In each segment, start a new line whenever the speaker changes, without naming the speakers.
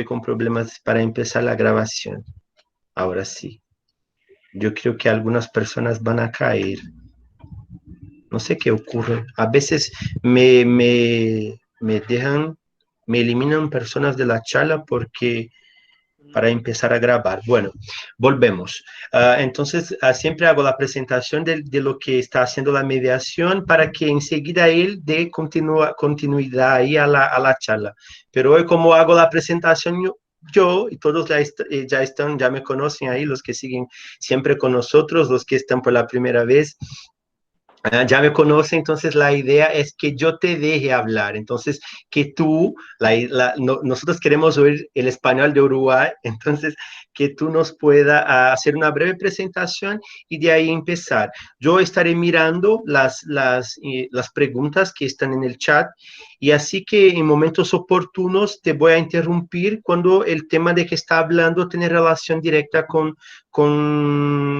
con problemas para empezar la grabación. Ahora sí. Yo creo que algunas personas van a caer. No sé qué ocurre. A veces me dejan, me eliminan personas de la charla porque para empezar a grabar. Bueno, volvemos. Entonces, siempre hago la presentación de lo que está haciendo la mediación para que enseguida él dé continuidad ahí a la charla. Pero hoy, como hago la presentación, yo y todos ya están, ya me conocen ahí, los que siguen siempre con nosotros, los que están por la primera vez, ya me conoce, entonces la idea es que yo te deje hablar, entonces que tú, nosotros queremos oír el español de Uruguay, entonces que tú nos puedas hacer una breve presentación y de ahí empezar. Yo estaré mirando las preguntas que están en el chat y así que en momentos oportunos te voy a interrumpir cuando el tema de que está hablando tiene relación directa con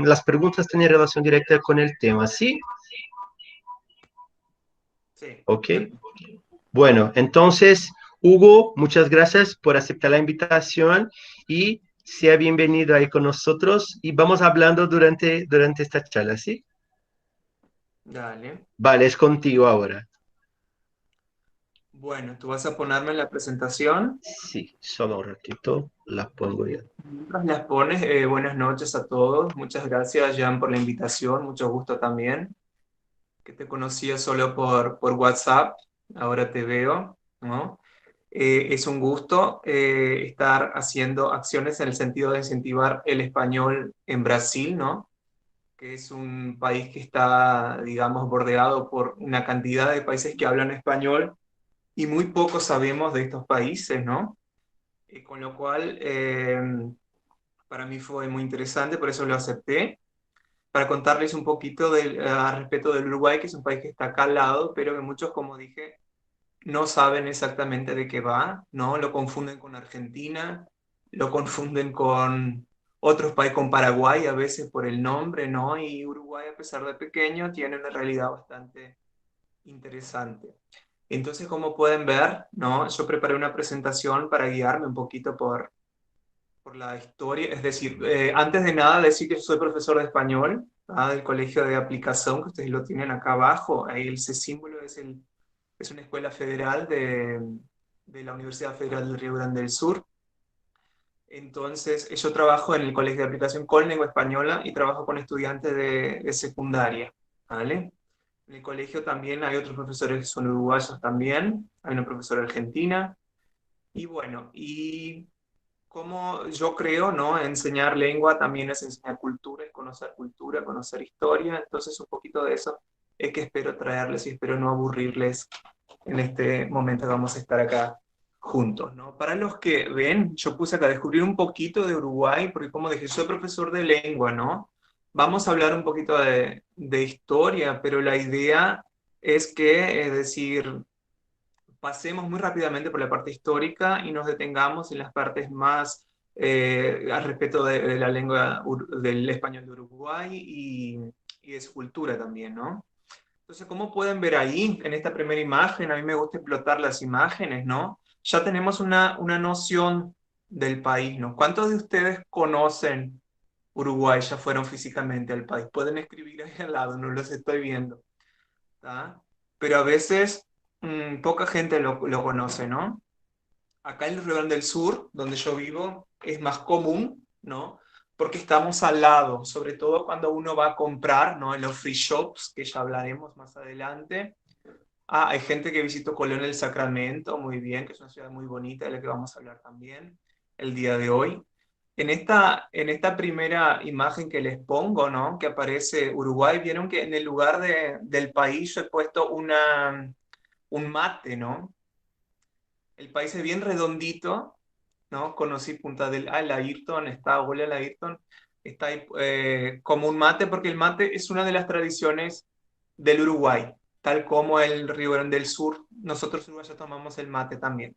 las preguntas, tiene relación directa con el tema, ¿sí?
Sí,
Ok.
perfecto.
Bueno, entonces, Hugo, muchas gracias por aceptar la invitación y sea bienvenido ahí con nosotros y vamos hablando durante esta charla, ¿sí?
Dale.
Vale, es contigo ahora.
Bueno, tú vas a ponerme la presentación.
Sí, solo un ratito, la pongo ya.
Mientras las pones, buenas noches a todos. Muchas gracias, Jan, por la invitación. Mucho gusto también. Que te conocía solo por WhatsApp. Ahora te veo, ¿no? Es un gusto estar haciendo acciones en el sentido de incentivar el español en Brasil, ¿no? Que es un país que está, digamos, bordeado por una cantidad de países que hablan español y muy poco sabemos de estos países, ¿no? Con lo cual, para mí fue muy interesante, por eso lo acepté, para contarles un poquito al respecto del Uruguay, que es un país que está acá al lado, pero que muchos, como dije, no saben exactamente de qué va, ¿no? Lo confunden con Argentina, lo confunden con otros países, con Paraguay a veces por el nombre, ¿no? Y Uruguay, a pesar de pequeño, tiene una realidad bastante interesante. Entonces, como pueden ver, ¿no? Yo preparé una presentación para guiarme un poquito por la historia. Es decir, antes de nada, decir que yo soy profesor de español, del Colegio de Aplicación, que ustedes lo tienen acá abajo. Ahí el C símbolo es una escuela federal de la Universidad Federal del Río Grande del Sur. Entonces, yo trabajo en el Colegio de Aplicación con lengua española y trabajo con estudiantes de secundaria, ¿vale? En el colegio también hay otros profesores que son uruguayos también, hay una profesora argentina, y bueno, y como yo creo, ¿no? Enseñar lengua también es enseñar cultura, conocer historia, entonces un poquito de eso es que espero traerles y espero no aburrirles en este momento que vamos a estar acá juntos, ¿no? Para los que ven, yo puse acá descubrir un poquito de Uruguay, porque como dije, soy profesor de lengua, ¿no? Vamos a hablar un poquito de historia, pero la idea es que, es decir, pasemos muy rápidamente por la parte histórica y nos detengamos en las partes más al respecto de la lengua del español de Uruguay y de su cultura también, ¿no? Entonces, como pueden ver ahí, en esta primera imagen, a mí me gusta explotar las imágenes, ¿no? Ya tenemos una noción del país, ¿no? ¿Cuántos de ustedes conocen Uruguay, ya fueron físicamente al país? Pueden escribir ahí al lado, no los estoy viendo, ¿tá? Pero a veces poca gente lo conoce, ¿no? Acá en el Río Grande del Sur, donde yo vivo, es más común, ¿no? Porque estamos al lado, sobre todo cuando uno va a comprar, ¿no? En los free shops, que ya hablaremos más adelante. Hay gente que visitó Colón el Sacramento, muy bien, que es una ciudad muy bonita, de la que vamos a hablar también el día de hoy. En esta primera imagen que les pongo, ¿no? Que aparece Uruguay, vieron que en el lugar del país yo he puesto un mate, ¿no? El país es bien redondito, ¿no? Conocí Punta del el Ayrton, está Huele al Ayrton, está ahí como un mate, porque el mate es una de las tradiciones del Uruguay, tal como el Río Grande del Sur, nosotros uruguayos tomamos el mate también.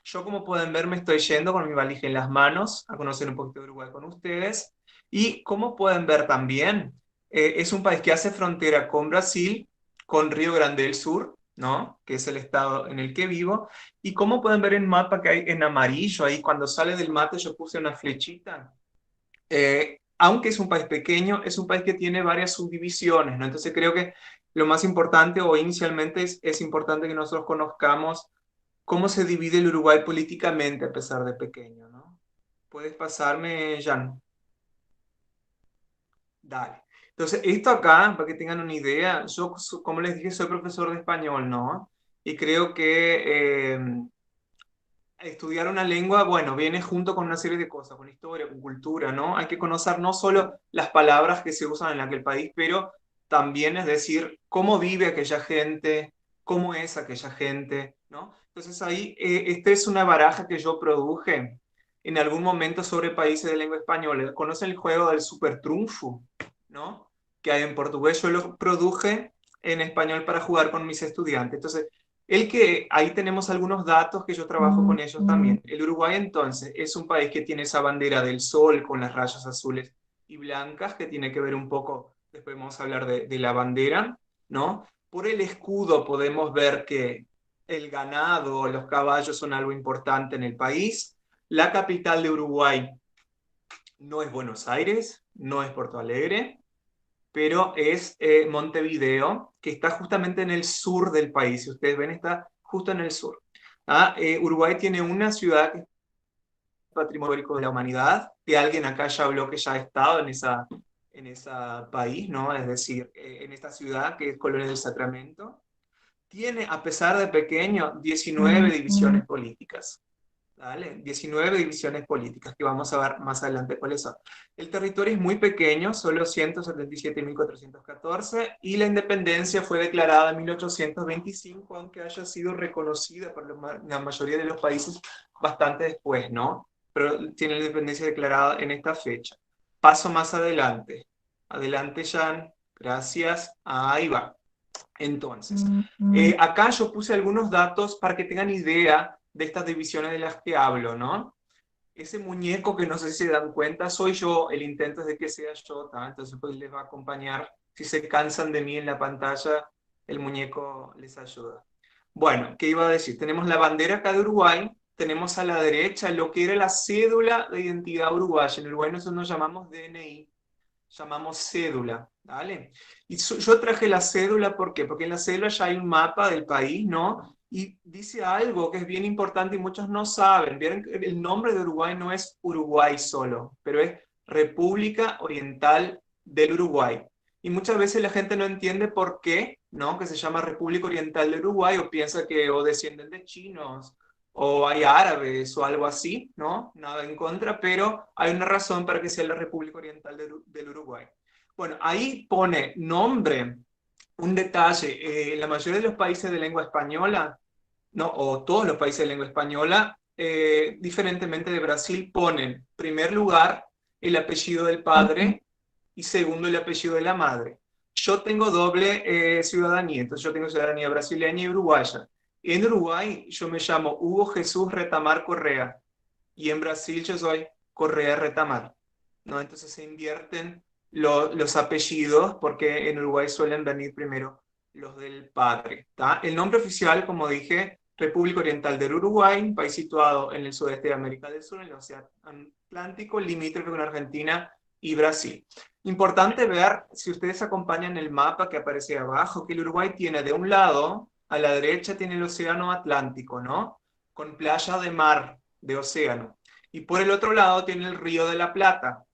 Yo, como pueden ver, me estoy yendo con mi valija en las manos a conocer un poquito de Uruguay con ustedes, y como pueden ver también, es un país que hace frontera con Brasil, con Río Grande del Sur, ¿no? Que es el estado en el que vivo. Y como pueden ver en el mapa que hay en amarillo, ahí cuando sale del mate yo puse una flechita. Aunque es un país pequeño, es un país que tiene varias subdivisiones, ¿no? Entonces creo que lo más importante o inicialmente es importante que nosotros conozcamos cómo se divide el Uruguay políticamente a pesar de pequeño, ¿no? ¿Puedes pasarme, Jan? Dale. Entonces, esto acá, para que tengan una idea, yo, como les dije, soy profesor de español, ¿no? Y creo que estudiar una lengua, bueno, viene junto con una serie de cosas, con historia, con cultura, ¿no? Hay que conocer no solo las palabras que se usan en aquel país, pero también, es decir, cómo vive aquella gente, cómo es aquella gente, ¿no? Entonces ahí, esta es una baraja que yo produje en algún momento sobre países de lengua española. ¿Conocen el juego del super trunfo, ¿no? Que hay en portugués, yo lo produje en español para jugar con mis estudiantes. Entonces, el que ahí tenemos algunos datos que yo trabajo con ellos también. El Uruguay entonces es un país que tiene esa bandera del sol con las rayas azules y blancas, que tiene que ver un poco, después vamos a hablar de la bandera, ¿no? Por el escudo podemos ver que el ganado, los caballos son algo importante en el país. La capital de Uruguay no es Buenos Aires, no es Porto Alegre, pero es Montevideo, que está justamente en el sur del país. Si ustedes ven, está justo en el sur. Uruguay tiene una ciudad que es patrimonio histórico de la humanidad, que alguien acá ya habló que ya ha estado en esa país, ¿no? Es decir, en esta ciudad que es Colonia del Sacramento. Tiene, a pesar de pequeño, 19 divisiones políticas. ¿Vale? 19 divisiones políticas, que vamos a ver más adelante cuáles son. El territorio es muy pequeño, solo 177.414, y la independencia fue declarada en 1825, aunque haya sido reconocida por la mayoría de los países bastante después, ¿no? Pero tiene la independencia declarada en esta fecha. Paso más adelante. Adelante, Jan. Gracias. Ahí va. Entonces, acá yo puse algunos datos para que tengan idea de estas divisiones de las que hablo, ¿no? Ese muñeco que no sé si se dan cuenta, soy yo, el intento es de que sea yo, ¿tá? Entonces pues les va a acompañar. Si se cansan de mí en la pantalla, el muñeco les ayuda. Bueno, ¿qué iba a decir? Tenemos la bandera acá de Uruguay, tenemos a la derecha lo que era la cédula de identidad uruguaya. En Uruguay nosotros nos llamamos DNI, llamamos cédula, ¿vale? Y yo traje la cédula, ¿por qué? Porque en la cédula ya hay un mapa del país, ¿no? Y dice algo que es bien importante y muchos no saben. Vieron que el nombre de Uruguay no es Uruguay solo, pero es República Oriental del Uruguay. Y muchas veces la gente no entiende por qué, ¿no? Que se llama República Oriental del Uruguay, o piensa que o descienden de chinos o hay árabes o algo así, ¿no? Nada en contra, pero hay una razón para que sea la República Oriental del Uruguay. Bueno, ahí pone nombre, un detalle, la mayoría de los países de lengua española, ¿no? O todos los países de lengua española, diferentemente de Brasil, ponen primer lugar el apellido del padre y segundo el apellido de la madre. Yo tengo doble ciudadanía, entonces yo tengo ciudadanía brasileña y uruguaya. En Uruguay yo me llamo Hugo Jesús Retamar Correa y en Brasil yo soy Correa Retamar, ¿no? Entonces se invierten los apellidos porque en Uruguay suelen venir primero los del padre, ¿tá? El nombre oficial, como dije, República Oriental del Uruguay, país situado en el sudeste de América del Sur, en el Océano Atlántico, limítrofe con Argentina y Brasil. Importante ver, si ustedes acompañan el mapa que aparece abajo, que el Uruguay tiene de un lado, a la derecha tiene el Océano Atlántico, ¿no? Con playa de mar, de océano. Y por el otro lado tiene el Río de la Plata,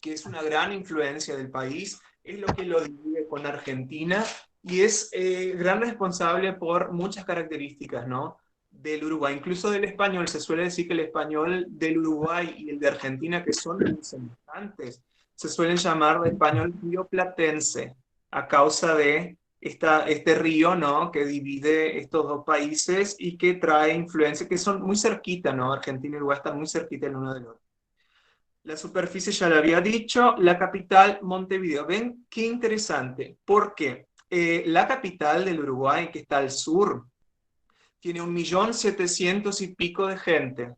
que es una gran influencia del país, es lo que lo divide con Argentina y es gran responsable por muchas características, ¿no? Del Uruguay, incluso del español. Se suele decir que el español del Uruguay y el de Argentina, que son muy semejantes, se suelen llamar de español rioplatense, a causa de este río, ¿no? Que divide estos dos países y que trae influencias que son muy cerquitas, ¿no? Argentina y Uruguay están muy cerquitas el uno del otro. La superficie ya lo había dicho, la capital Montevideo. ¿Ven qué interesante? Porque la capital del Uruguay, que está al sur, tiene 1.700.000 y pico de gente,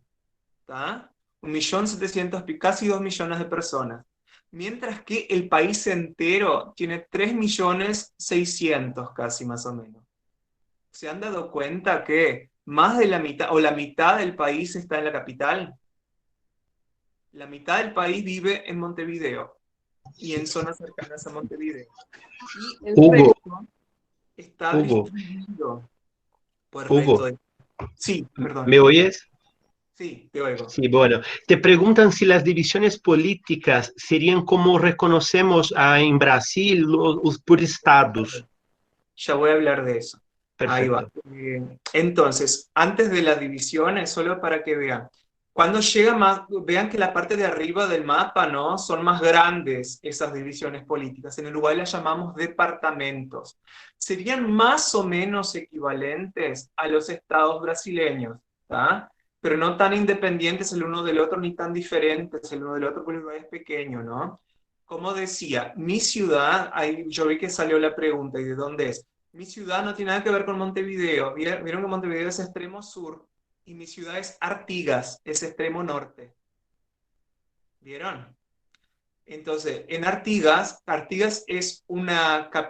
¿tá? 1.700.000, casi 2 millones de personas. Mientras que el país entero tiene 3.600.000 casi más o menos. ¿Se han dado cuenta que más de la mitad o la mitad del país está en la capital? La mitad del país vive en Montevideo y en zonas cercanas a Montevideo. Y el
Hugo,
resto está
Hugo,
distribuido por el resto
Hugo,
de... Sí, perdón.
¿me oyes?
Sí, te oigo.
Sí, bueno, te preguntan si las divisiones políticas serían como reconocemos en Brasil por estados.
Ya voy a hablar de eso. Ahí va.
Perfecto.
Entonces, antes de las divisiones, solo para que vean, cuando llega más, vean que la parte de arriba del mapa, ¿no? Son más grandes esas divisiones políticas. En Uruguay las llamamos departamentos. Serían más o menos equivalentes a los estados brasileños, ¿tá? Pero no tan independientes el uno del otro, ni tan diferentes el uno del otro, porque Uruguay es pequeño, ¿no? Como decía, mi ciudad, ahí yo vi que salió la pregunta, ¿y de dónde es? Mi ciudad no tiene nada que ver con Montevideo. Vieron que Montevideo es extremo sur y mi ciudad es Artigas, es extremo norte. ¿Vieron? Entonces, en Artigas, Artigas es,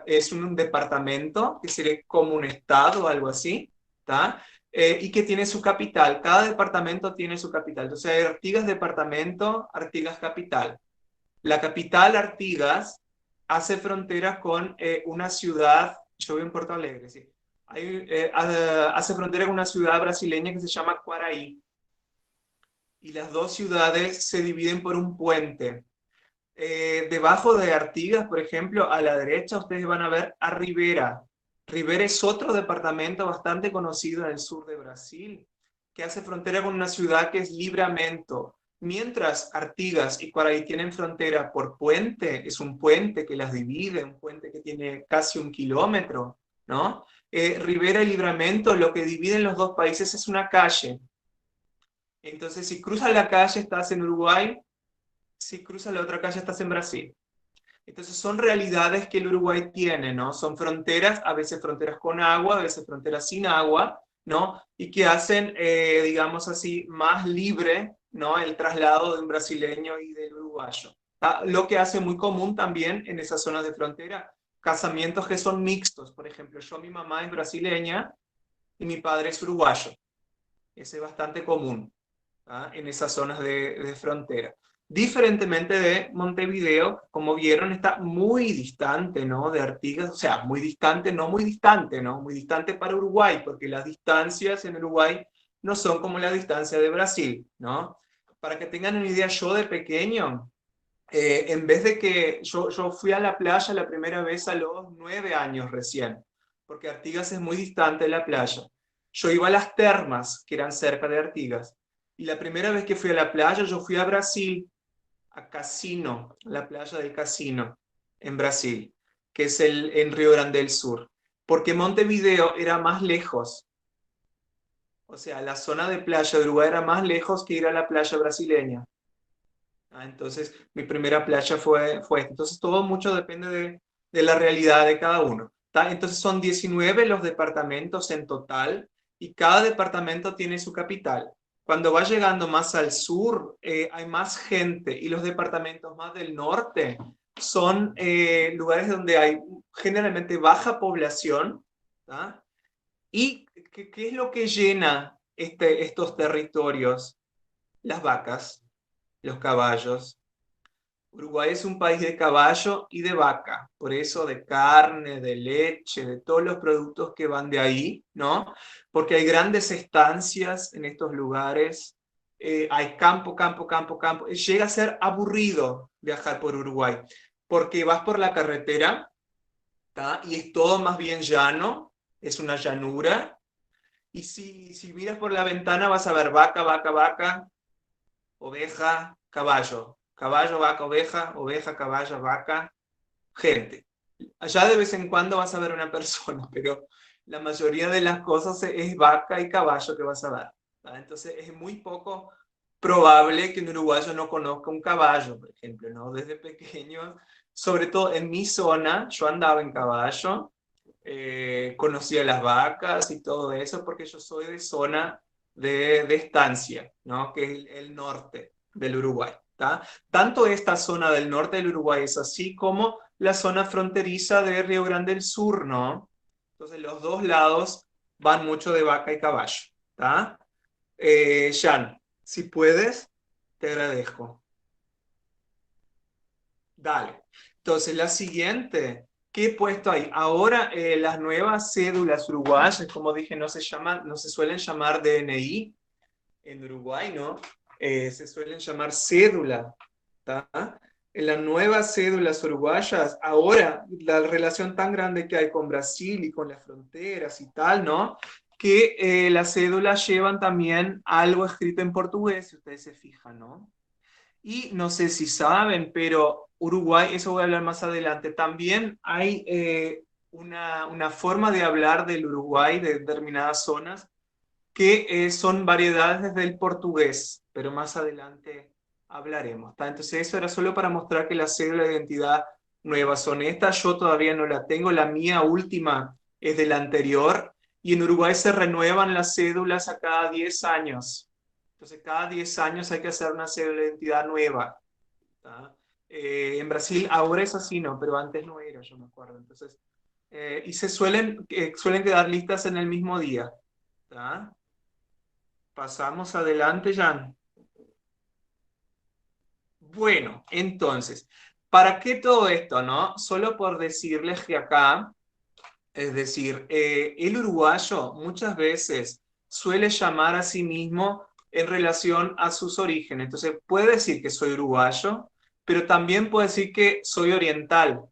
es un departamento que sería como un estado o algo así, ¿está? Y que tiene su capital. Cada departamento tiene su capital. Entonces, hay Artigas departamento, Artigas capital. La capital, Artigas, hace frontera con una ciudad, yo vivo en Porto Alegre, sí. Hace frontera con una ciudad brasileña que se llama Quaraí. Y las dos ciudades se dividen por un puente. Debajo de Artigas, por ejemplo, a la derecha ustedes van a ver a Rivera. Rivera es otro departamento bastante conocido en el sur de Brasil, que hace frontera con una ciudad que es Livramento. Mientras Artigas y Quaraí tienen frontera por puente, es un puente que las divide, un puente que tiene casi 1 kilómetro, ¿no? Rivera y Livramento, lo que dividen los dos países es una calle. Entonces, si cruzas la calle, estás en Uruguay, si cruzas la otra calle, estás en Brasil. Entonces son realidades que el Uruguay tiene, ¿no? Son fronteras, a veces fronteras con agua, a veces fronteras sin agua, ¿no? Y que hacen, digamos así, más libre, ¿no? El traslado de un brasileño y del uruguayo. Ah, lo que hace muy común también en esas zonas de frontera, casamientos que son mixtos. Por ejemplo, mi mamá es brasileña y mi padre es uruguayo. Ese es bastante común, ¿ah? En esas zonas de frontera. Diferentemente de Montevideo, como vieron, está muy distante, ¿no? De Artigas, o sea, muy distante, no muy distante, ¿no? Muy distante para Uruguay, porque las distancias en Uruguay no son como la distancia de Brasil, ¿no? Para que tengan una idea, yo de pequeño, en vez de que yo fui a la playa la primera vez a los 9 años recién, porque Artigas es muy distante de la playa. Yo iba a las termas, que eran cerca de Artigas, y la primera vez que fui a la playa, yo fui a Brasil, a Cassino, la playa de Cassino, en Brasil, que es en Río Grande del Sur, porque Montevideo era más lejos. O sea, la zona de playa de Uruguay era más lejos que ir a la playa brasileña. Entonces, mi primera playa fue esta. Entonces, todo mucho depende de la realidad de cada uno. Entonces, son 19 los departamentos en total y cada departamento tiene su capital. Cuando va llegando más al sur, hay más gente y los departamentos más del norte son lugares donde hay generalmente baja población. ¿Tá? ¿Y qué es lo que llena estos territorios? Las vacas, los caballos. Uruguay es un país de caballo y de vaca, por eso de carne, de leche, de todos los productos que van de ahí, ¿no? Porque hay grandes estancias en estos lugares, hay campo, campo, campo, campo. Llega a ser aburrido viajar por Uruguay, porque vas por la carretera, ¿tá? Y es todo más bien llano, es una llanura, y si miras por la ventana vas a ver vaca, vaca, vaca, oveja, caballo, caballo, vaca, oveja, oveja, caballo, vaca, gente. Allá de vez en cuando vas a ver una persona, pero la mayoría de las cosas es vaca y caballo que vas a ver. ¿Vale? Entonces es muy poco probable que un uruguayo no conozca un caballo, por ejemplo, ¿no? Desde pequeño, sobre todo en mi zona, yo andaba en caballo, conocía las vacas y todo eso, porque yo soy de zona de estancia, ¿no? Que es el norte del Uruguay. ¿Tá? Tanto esta zona del norte del Uruguay es así como la zona fronteriza de Río Grande del Sur, ¿no? Entonces los dos lados van mucho de vaca y caballo. ¿Tá? Jan, si puedes, te agradezco. Dale. Entonces, la siguiente, ¿qué he puesto ahí? Ahora, las nuevas cédulas uruguayas, como dije, no se suelen llamar DNI en Uruguay, ¿no? Se suelen llamar cédula. ¿Tá? En las nuevas cédulas uruguayas, ahora la relación tan grande que hay con Brasil y con las fronteras y tal, ¿no? Que las cédulas llevan también algo escrito en portugués, si ustedes se fijan, ¿no? Y no sé si saben, pero Uruguay, eso voy a hablar más adelante, también hay una forma de hablar del Uruguay de determinadas zonas que son variedades del portugués, pero más adelante hablaremos. ¿Tá? Entonces eso era solo para mostrar que la cédula de identidad nueva son estas, yo todavía no la tengo, la mía última es de la anterior, y en Uruguay se renuevan las cédulas a cada 10 años. Entonces cada 10 años hay que hacer una cédula de identidad nueva. ¿Tá? En Brasil ahora es así, ¿no? Pero antes no era, yo me acuerdo. Entonces, y suelen quedar listas en el mismo día. ¿Tá? Pasamos adelante, Jan. Bueno, entonces, ¿para qué todo esto, no? Solo por decirles que acá, es decir, el uruguayo muchas veces suele llamar a sí mismo en relación a sus orígenes. Entonces, puede decir que soy uruguayo, pero también puede decir que soy oriental.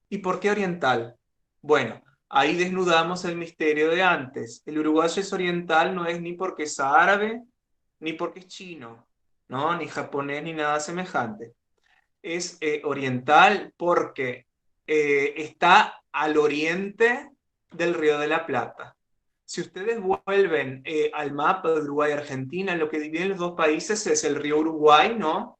¿Y por qué oriental? Bueno, ahí desnudamos el misterio de antes. El uruguayo es oriental no es ni porque es árabe, ni porque es chino, ¿no? Ni japonés, ni nada semejante. Es oriental porque está al oriente del Río de la Plata. Si ustedes vuelven al mapa de Uruguay y Argentina, lo que divide los dos países es el río Uruguay, ¿no?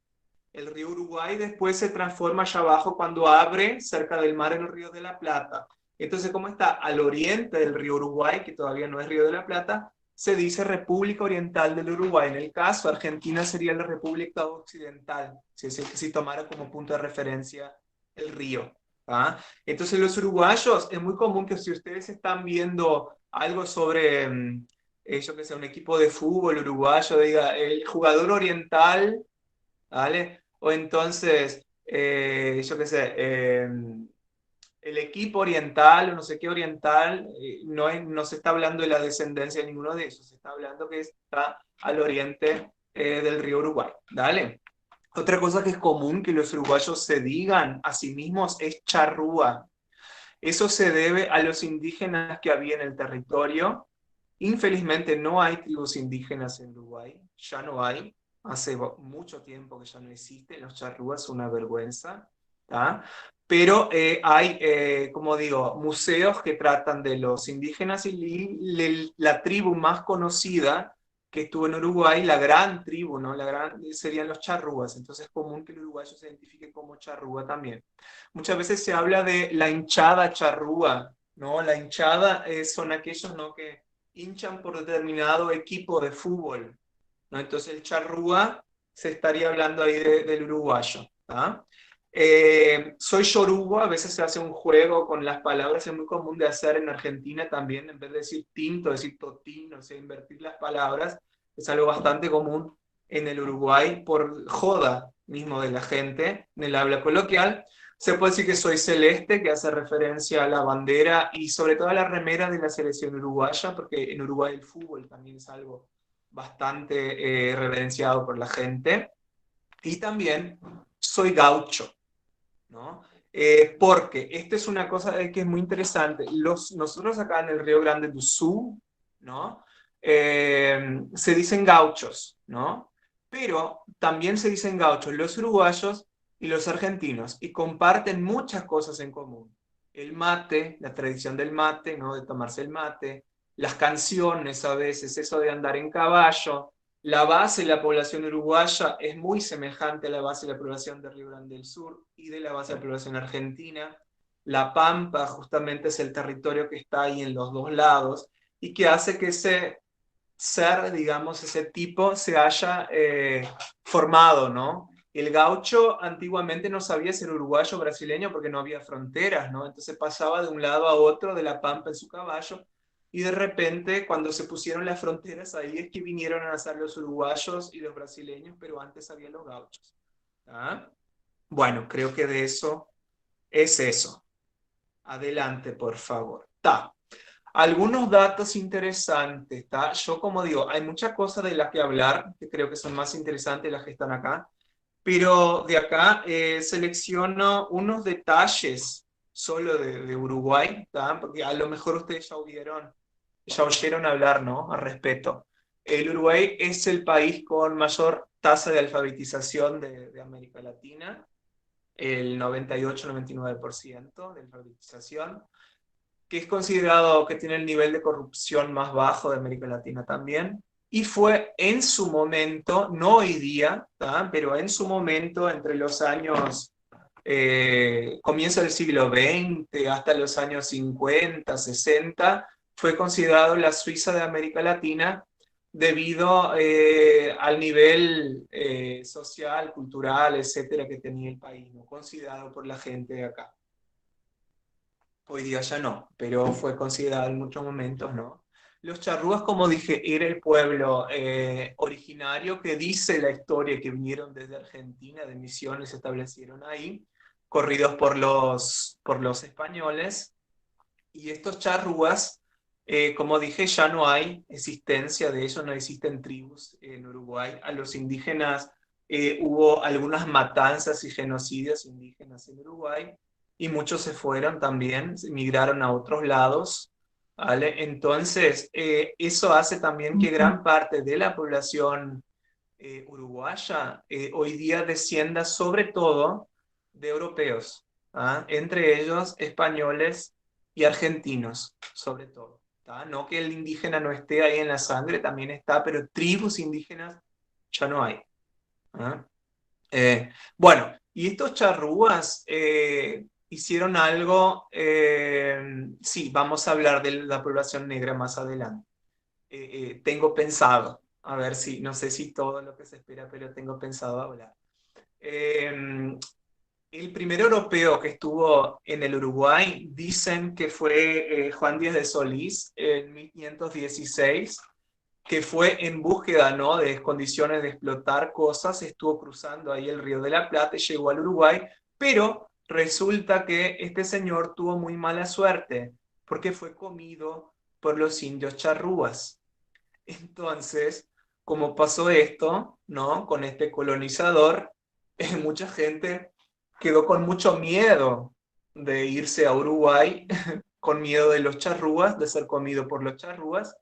El río Uruguay después se transforma allá abajo cuando abre cerca del mar en el Río de la Plata. Entonces, como está al oriente del río Uruguay, que todavía no es Río de la Plata, se dice República Oriental del Uruguay. En el caso, Argentina sería la República Occidental, si tomara como punto de referencia el río. ¿Ah? Entonces, los uruguayos, es muy común que si ustedes están viendo algo sobre, yo que sé, un equipo de fútbol uruguayo, diga, el jugador oriental, ¿vale? O entonces, yo qué sé, el equipo oriental o no sé qué oriental, no se está hablando de la descendencia de ninguno de esos, se está hablando que está al oriente del río Uruguay, ¿vale? Otra cosa que es común que los uruguayos se digan a sí mismos es charrúa. Eso se debe a los indígenas que había en el territorio. Infelizmente no hay tribus indígenas en Uruguay, ya no hay, hace mucho tiempo que ya no existen, los charrúas son una vergüenza, ¿tá? Pero hay, como digo, museos que tratan de los indígenas y la tribu más conocida que estuvo en Uruguay, la gran tribu, ¿no? Serían los charrúas, entonces es común que el uruguayo se identifique como charrúa también. Muchas veces se habla de la hinchada charrúa, ¿no? La hinchada son aquellos, ¿no? que hinchan por determinado equipo de fútbol, ¿no? Entonces el charrúa se estaría hablando ahí del uruguayo. ¿Ah? Soy yoruba, a veces se hace un juego con las palabras, es muy común de hacer en Argentina también, en vez de decir tinto, decir totín, o sea, invertir las palabras, es algo bastante común en el Uruguay por joda mismo de la gente, en el habla coloquial. Se puede decir que soy celeste, que hace referencia a la bandera y sobre todo a la remera de la selección uruguaya, porque en Uruguay el fútbol también es algo bastante reverenciado por la gente. Y también soy gaucho, ¿no? Porque esta es una cosa que es muy interesante. Nosotros acá en el Río Grande do Sul, ¿no? Se dicen gauchos, ¿no? Pero también se dicen gauchos los uruguayos y los argentinos, y comparten muchas cosas en común. El mate, la tradición del mate, ¿no? De tomarse el mate, las canciones a veces, eso de andar en caballo, la base de la población uruguaya es muy semejante a la base de la población de Río Grande del Sur y de la base de la población argentina. La Pampa justamente es el territorio que está ahí en los dos lados y que hace que ese ser, digamos, ese tipo se haya formado, ¿no? El gaucho antiguamente no sabía ser uruguayo o brasileño porque no había fronteras, ¿no? Entonces pasaba de un lado a otro de la Pampa en su caballo y de repente cuando se pusieron las fronteras ahí es que vinieron a nacer los uruguayos y los brasileños, pero antes había los gauchos. ¿Ah? Bueno, creo que de eso es eso. Adelante, por favor. Algunos datos interesantes, ¿tá? Yo, como digo, hay muchas cosas de las que hablar, que creo que son más interesantes las que están acá, pero de acá selecciono unos detalles solo de Uruguay, ¿tá? Porque a lo mejor ustedes ya oyeron hablar, ¿no? Al respecto. El Uruguay es el país con mayor tasa de alfabetización de América Latina, el 98-99% de alfabetización, que es considerado que tiene el nivel de corrupción más bajo de América Latina también, y fue en su momento, no hoy día, ¿tá? Pero en su momento, entre los años, comienzo del siglo XX hasta los años 50, 60, fue considerado la Suiza de América Latina debido al nivel social, cultural, etcétera, que tenía el país, ¿no? Considerado por la gente de acá. Hoy día ya no, pero fue considerado en muchos momentos, ¿no? Los charrúas, como dije, era el pueblo originario que dice la historia que vinieron desde Argentina, de Misiones, se establecieron ahí, corridos por los españoles. Y estos charrúas, como dije, ya no hay existencia de ellos, no existen tribus en Uruguay. A los indígenas hubo algunas matanzas y genocidios indígenas en Uruguay y muchos se fueron también, migraron a otros lados. ¿Vale? Entonces, eso hace también que gran parte de la población uruguaya hoy día descienda sobre todo de europeos, ¿ah? Entre ellos españoles y argentinos, sobre todo. ¿Tá? No que el indígena no esté ahí en la sangre, también está, pero tribus indígenas ya no hay. ¿Ah? Bueno, y estos charrúas hicieron algo, sí, vamos a hablar de la población negra más adelante. Tengo pensado, a ver si, no sé si todo lo que se espera, pero tengo pensado hablar. El primer europeo que estuvo en el Uruguay dicen que fue Juan Díaz de Solís en 1516, que fue en búsqueda, ¿no?, de condiciones de explotar cosas, estuvo cruzando ahí el Río de la Plata y llegó al Uruguay, pero resulta que este señor tuvo muy mala suerte porque fue comido por los indios charrúas. Entonces, como pasó esto, ¿no?, con este colonizador, mucha gente quedó con mucho miedo de irse a Uruguay, con miedo de los charrúas, de ser comido por los charrúas,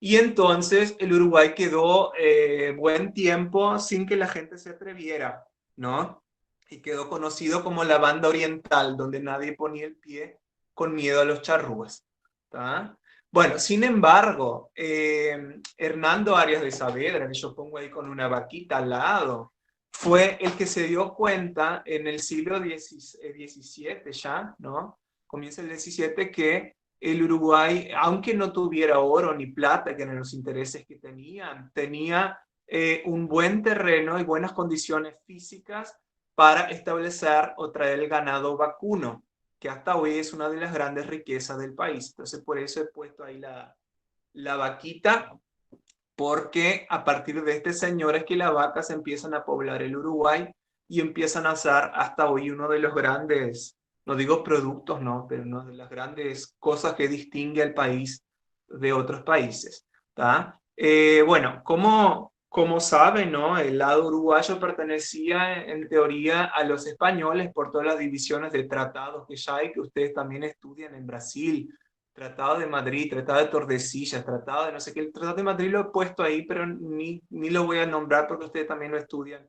y entonces el Uruguay quedó buen tiempo sin que la gente se atreviera, ¿no? Y quedó conocido como la banda oriental, donde nadie ponía el pie con miedo a los charrúas. ¿Tá? Bueno, sin embargo, Hernando Arias de Saavedra, que yo pongo ahí con una vaquita al lado, fue el que se dio cuenta en el siglo XVII ya, ¿no? Comienza el XVII, que el Uruguay, aunque no tuviera oro ni plata, que eran los intereses que tenían, tenía un buen terreno y buenas condiciones físicas para establecer o traer el ganado vacuno, que hasta hoy es una de las grandes riquezas del país. Entonces, por eso he puesto ahí la vaquita, porque a partir de este señor es que las vacas empiezan a poblar el Uruguay y empiezan a ser hasta hoy uno de los grandes, no digo productos, no, pero una de las grandes cosas que distingue al país de otros países. ¿Tá? Bueno, como saben, ¿no?, el lado uruguayo pertenecía en teoría a los españoles por todas las divisiones de tratados que ya hay, que ustedes también estudian en Brasil. Tratado de Madrid, Tratado de Tordesillas, Tratado de no sé qué. El Tratado de Madrid lo he puesto ahí, pero ni lo voy a nombrar porque ustedes también lo estudian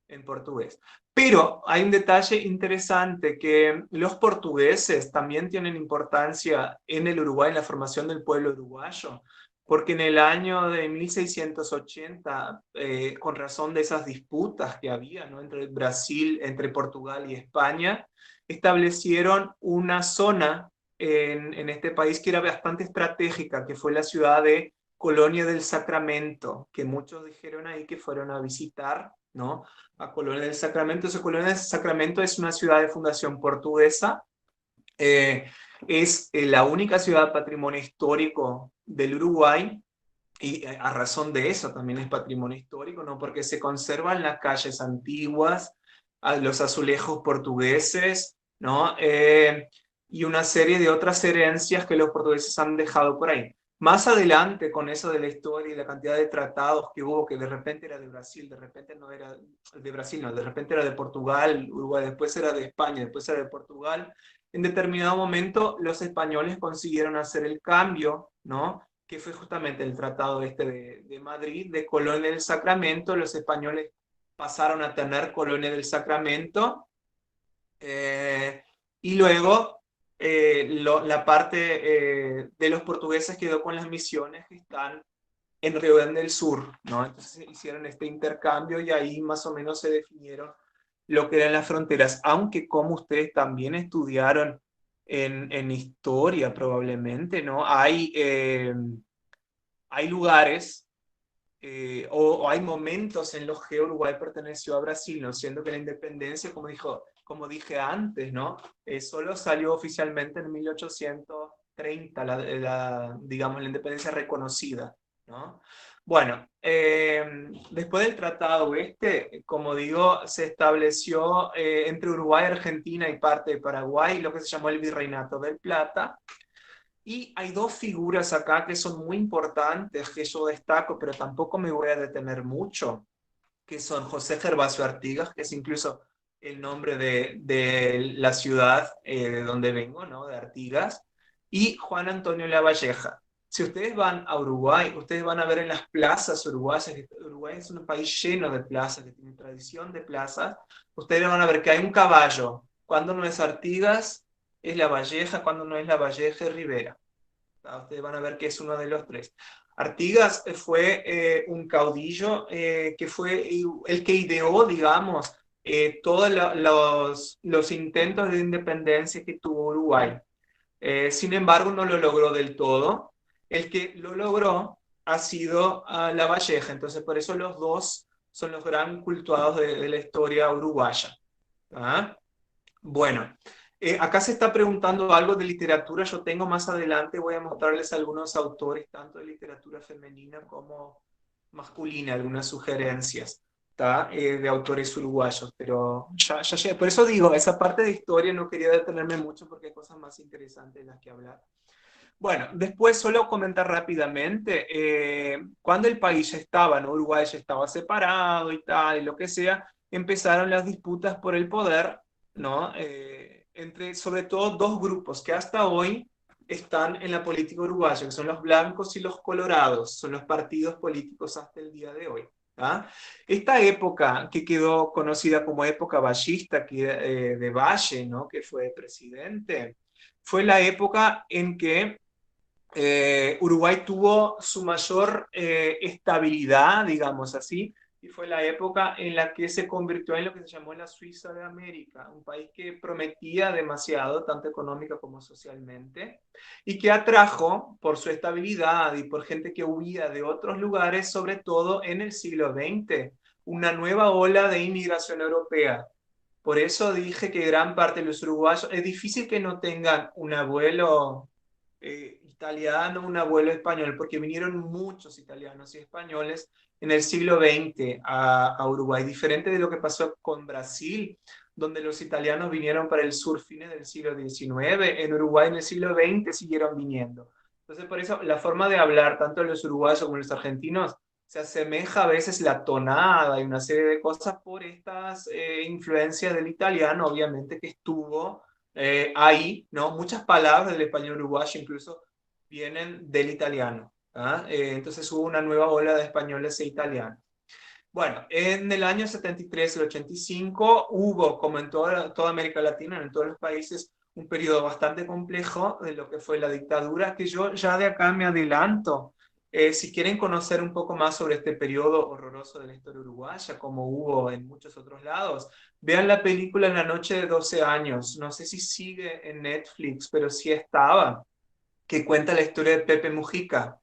en portugués. Pero hay un detalle interesante, que los portugueses también tienen importancia en el Uruguay, en la formación del pueblo uruguayo, porque en el año de 1680, con razón de esas disputas que había, ¿no?, entre Brasil, entre Portugal y España, establecieron una zona en este país que era bastante estratégica, que fue la ciudad de Colonia del Sacramento, que muchos dijeron ahí que fueron a visitar, ¿no?, a Colonia del Sacramento. Esa Colonia del Sacramento es una ciudad de fundación portuguesa, Eh, es la única ciudad patrimonio histórico del Uruguay y a razón de eso también es patrimonio histórico, ¿no? Porque se conservan las calles antiguas, los azulejos portugueses, ¿no? Y una serie de otras herencias que los portugueses han dejado por ahí. Más adelante, con eso de la historia y la cantidad de tratados que hubo, que de repente era de Brasil, de repente no era de Brasil, no, de repente era de Portugal, Uruguay, después era de España, después era de Portugal, en determinado momento los españoles consiguieron hacer el cambio, ¿no? Que fue justamente el Tratado este de Madrid, de Colonia del Sacramento. Los españoles pasaron a tener Colonia del Sacramento, eh, y luego la parte de los portugueses quedó con las misiones que están en Río Grande del Sur, ¿no? Entonces hicieron este intercambio y ahí más o menos se definieron lo que eran las fronteras, aunque como ustedes también estudiaron en historia probablemente, ¿no? Hay lugares o hay momentos en los que Uruguay perteneció a Brasil, ¿no? Siendo que la independencia, como dije antes, ¿no? Solo salió oficialmente en 1830, digamos, la independencia reconocida, ¿no? Bueno, después del Tratado Oeste, como digo, se estableció entre Uruguay, Argentina y parte de Paraguay lo que se llamó el Virreinato del Plata, y hay dos figuras acá que son muy importantes, que yo destaco, pero tampoco me voy a detener mucho, que son José Gervasio Artigas, que es incluso el nombre de la ciudad de donde vengo, ¿no? De Artigas, y Juan Antonio Lavalleja. Si ustedes van a Uruguay, ustedes van a ver en las plazas uruguayas, que Uruguay es un país lleno de plazas, que tiene tradición de plazas, ustedes van a ver que hay un caballo. Cuando no es Artigas, es Lavalleja; cuando no es Lavalleja, es Rivera. Ustedes van a ver que es uno de los tres. Artigas fue un caudillo que fue el que ideó, digamos, todos los intentos de independencia que tuvo Uruguay. Sin embargo, no lo logró del todo. El que lo logró ha sido Lavalleja. Entonces, por eso los dos son los gran cultuados de la historia uruguaya. ¿Ah? Bueno, acá se está preguntando algo de literatura. Yo tengo más adelante, voy a mostrarles algunos autores, tanto de literatura femenina como masculina, algunas sugerencias, ¿tá? De autores uruguayos. Pero por eso digo, esa parte de historia no quería detenerme mucho porque hay cosas más interesantes de las que hablar. Bueno, después solo comentar rápidamente, cuando el país ya estaba, ¿no? Uruguay ya estaba separado y tal, y lo que sea, empezaron las disputas por el poder, ¿no? Entre sobre todo dos grupos que hasta hoy están en la política uruguaya, que son los blancos y los colorados, son los partidos políticos hasta el día de hoy. ¿Ah? Esta época que quedó conocida como época vallista, de Valle, ¿no? Que fue presidente, fue la época en que Uruguay tuvo su mayor estabilidad, digamos así, y fue la época en la que se convirtió en lo que se llamó la Suiza de América, un país que prometía demasiado, tanto económica como socialmente, y que atrajo por su estabilidad y por gente que huía de otros lugares, sobre todo en el siglo XX, una nueva ola de inmigración europea. Por eso dije que gran parte de los uruguayos, es difícil que no tengan un abuelo italiano, un abuelo español, porque vinieron muchos italianos y españoles en el siglo XX a Uruguay, diferente de lo que pasó con Brasil, donde los italianos vinieron para el sur fines del siglo XIX, en Uruguay en el siglo XX siguieron viniendo. Entonces, por eso la forma de hablar, tanto de los uruguayos como de los argentinos, se asemeja a veces la tonada y una serie de cosas por estas influencias del italiano, obviamente, que estuvo ahí, ¿no? Muchas palabras del español uruguayo incluso vienen del italiano. ¿Ah? Entonces hubo una nueva ola de españoles e italianos. Bueno, en el año 73 y el 85 hubo, como en toda América Latina, en todos los países, un periodo bastante complejo de lo que fue la dictadura, que yo ya de acá me adelanto. Si quieren conocer un poco más sobre este periodo horroroso de la historia uruguaya, como hubo en muchos otros lados, vean la película En la noche de 12 años. No sé si sigue en Netflix, pero sí estaba, que cuenta la historia de Pepe Mujica,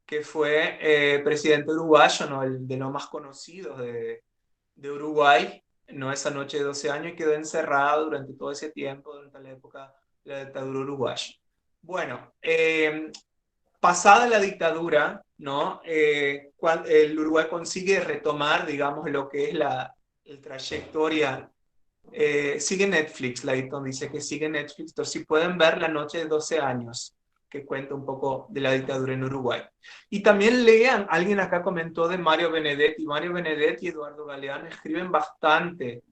que fue presidente uruguayo, ¿no? El de los más conocidos de Uruguay, ¿no? Esa noche de 12 años, y quedó encerrado durante todo ese tiempo, durante la época la dictadura uruguaya. Bueno, pasada la dictadura, ¿no? El Uruguay consigue retomar, digamos, lo que es la trayectoria. Sigue Netflix, Layton dice que sigue Netflix, entonces si pueden ver La Noche de 12 años, que cuenta un poco de la dictadura en Uruguay. Y también lean, alguien acá comentó de Mario Benedetti y Eduardo Galeano escriben bastante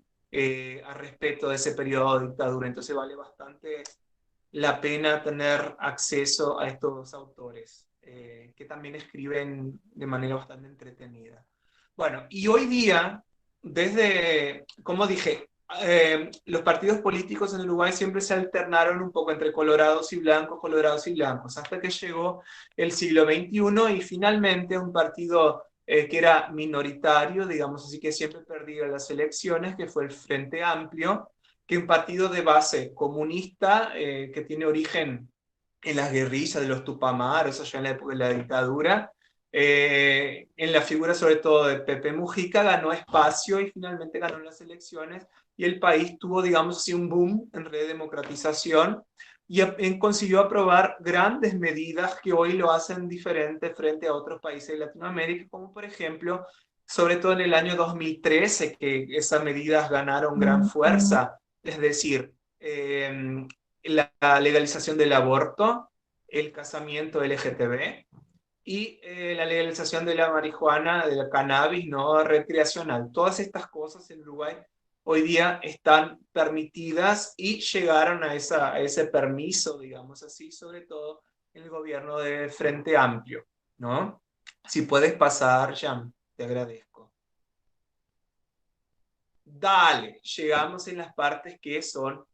al respecto de ese periodo de dictadura, entonces vale bastante la pena tener acceso a estos dos autores, que también escriben de manera bastante entretenida. Bueno, y hoy día, desde, como dije, los partidos políticos en Uruguay siempre se alternaron un poco entre colorados y blancos, hasta que llegó el siglo XXI y finalmente un partido que era minoritario, digamos así, que siempre perdía las elecciones, que fue el Frente Amplio, que un partido de base comunista que tiene origen en las guerrillas de los Tupamaros, allá en la época de la dictadura, en la figura sobre todo de Pepe Mujica, ganó espacio y finalmente ganó las elecciones y el país tuvo, digamos así, un boom en redemocratización y consiguió aprobar grandes medidas que hoy lo hacen diferente frente a otros países de Latinoamérica, como por ejemplo, sobre todo en el año 2013, que esas medidas ganaron gran fuerza, es decir, la legalización del aborto, el casamiento LGTB y la legalización de la marihuana, de la cannabis no recreacional. Todas estas cosas en Uruguay hoy día están permitidas y llegaron a ese permiso, digamos así, sobre todo en el gobierno de Frente Amplio, ¿no? Si puedes pasar, Jan, te agradezco. Dale, llegamos en las partes que son,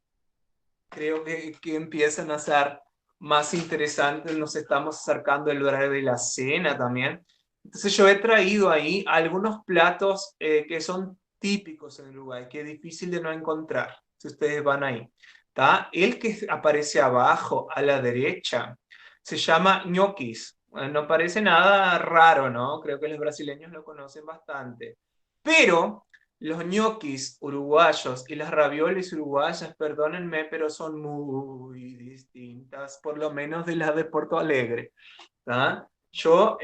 creo que empiezan a ser más interesantes, nos estamos acercando al horario de la cena también. Entonces yo he traído ahí algunos platos que son típicos en Uruguay, que es difícil de no encontrar, si ustedes van ahí. ¿Tá? El que aparece abajo a la derecha se llama ñoquis. No parece nada raro, ¿no? Creo que los brasileños lo conocen bastante. Pero los ñoquis uruguayos y las raviolis uruguayas, perdónenme, pero son muy distintas, por lo menos de las de Porto Alegre. ¿Tá? Yo,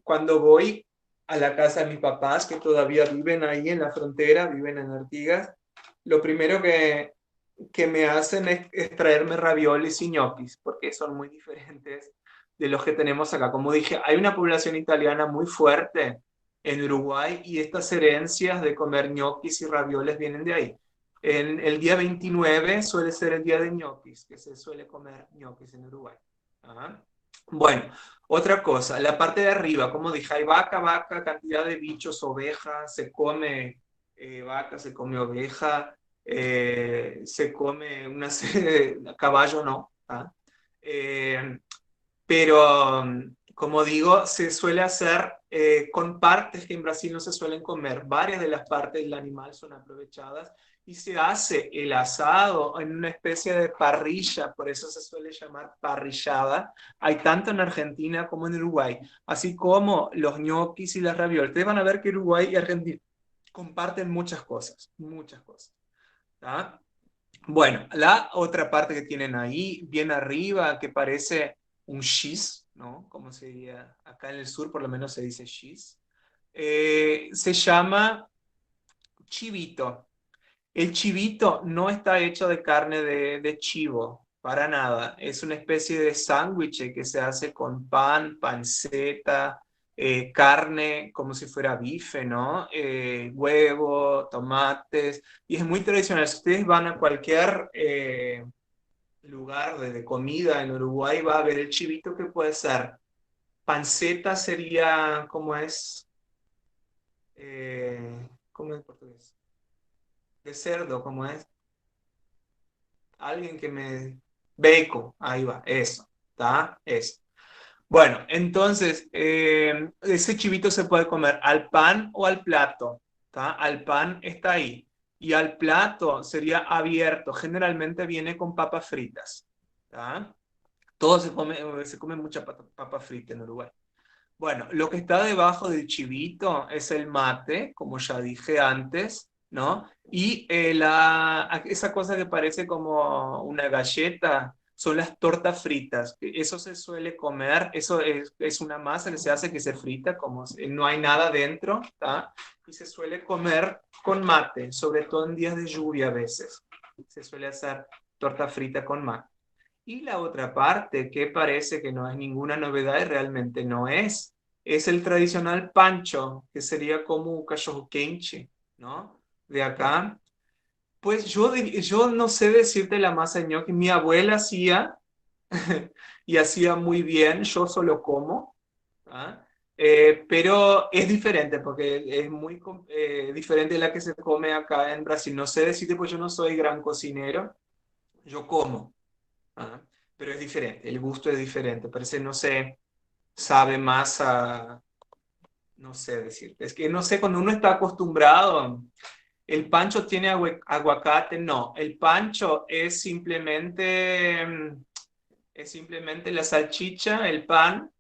cuando voy a la casa de mis papás, que todavía viven ahí en la frontera, viven en Artigas, lo primero que me hacen es traerme raviolis y ñoquis, porque son muy diferentes de los que tenemos acá. Como dije, hay una población italiana muy fuerte en Uruguay y estas herencias de comer ñoquis y ravioles vienen de ahí. En el día 29 suele ser el día de ñoquis, que se suele comer ñoquis en Uruguay. Ajá. Bueno, otra cosa, la parte de arriba, como dije, hay vaca, cantidad de bichos, ovejas, se come vaca, se come oveja, se come una serie de caballo, no. ¿Ah? Eh, pero, como digo, se suele hacer con partes que en Brasil no se suelen comer. Varias de las partes del animal son aprovechadas y se hace el asado en una especie de parrilla, por eso se suele llamar parrillada. Hay tanto en Argentina como en Uruguay, así como los ñoquis y las ravioles. Ustedes van a ver que Uruguay y Argentina comparten muchas cosas, muchas cosas. ¿Tá? Bueno, la otra parte que tienen ahí, bien arriba, que parece un cheese, ¿no? Como se diría acá en el sur, por lo menos se dice cheese, se llama chivito. El chivito no está hecho de carne de chivo, para nada. Es una especie de sándwich que se hace con pan, panceta, carne como si fuera bife, ¿no? Huevo, tomates, y es muy tradicional. Si ustedes van a cualquier lugar de comida en Uruguay, va a ver el chivito que puede ser. Panceta sería, ¿cómo es en portugués? De cerdo, ¿cómo es? Alguien que me... Bacon, ahí va, eso, ¿está? Eso. Bueno, entonces, ese chivito se puede comer al pan o al plato, ¿está? Al pan está ahí. Y al plato sería abierto. Generalmente viene con papas fritas, ¿está? Todo se come mucha papa frita en Uruguay. Bueno, lo que está debajo del chivito es el mate, como ya dije antes, ¿no? Y esa cosa que parece como una galleta son las tortas fritas. Eso se suele comer, eso es una masa que se hace que se frita, como no hay nada dentro, ¿tá? Y se suele comer con mate, sobre todo en días de lluvia a veces. Se suele hacer torta frita con mate. Y la otra parte, que parece que no es ninguna novedad y realmente no es el tradicional pancho, que sería como un cachorro quente, ¿no? De acá. Pues yo no sé decirte la masa de ñoqui. Mi abuela hacía y hacía muy bien, yo solo como, ¿ah? Pero es diferente porque es muy diferente de la que se come acá en Brasil. No sé decirte, pues yo no soy gran cocinero, yo como, ¿ah? Pero es diferente, el gusto es diferente. Parece, no sé, sabe más a, no sé decirte. Es que no sé, cuando uno está acostumbrado. ¿El pancho tiene aguacate? No, el pancho es simplemente la salchicha, el pan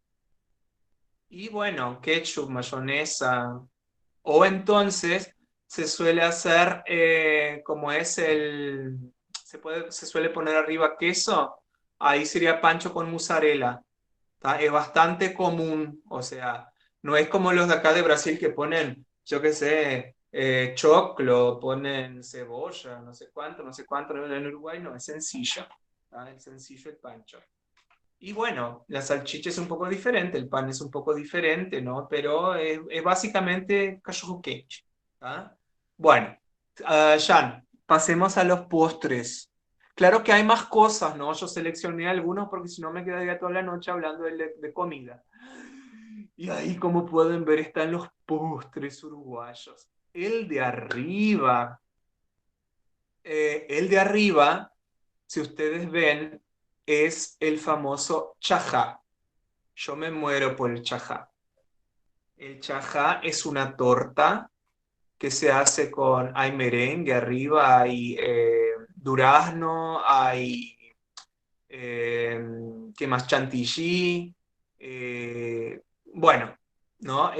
y bueno, ketchup, mayonesa. O entonces se suele hacer como es se suele poner arriba queso, ahí sería pancho con mozzarella. ¿Tá? Es bastante común, o sea, no es como los de acá de Brasil que ponen, yo qué sé, choclo, ponen cebolla, no sé cuánto, en Uruguay no, es sencillo, ¿tá? Es sencillo el pancho. Y bueno, la salchicha es un poco diferente, el pan es un poco diferente, ¿no? Pero es básicamente cachorro quente, ¿tá? Bueno, Jan, pasemos a los postres. Claro que hay más cosas, ¿no? Yo seleccioné algunos porque si no me quedaría toda la noche hablando de comida. Y ahí, como pueden ver, están los postres uruguayos. El de arriba, si ustedes ven, es el famoso chajá. Yo me muero por el chajá. El chajá es una torta que se hace hay merengue arriba, hay durazno, hay, ¿qué más? Chantilly, bueno, ¿no?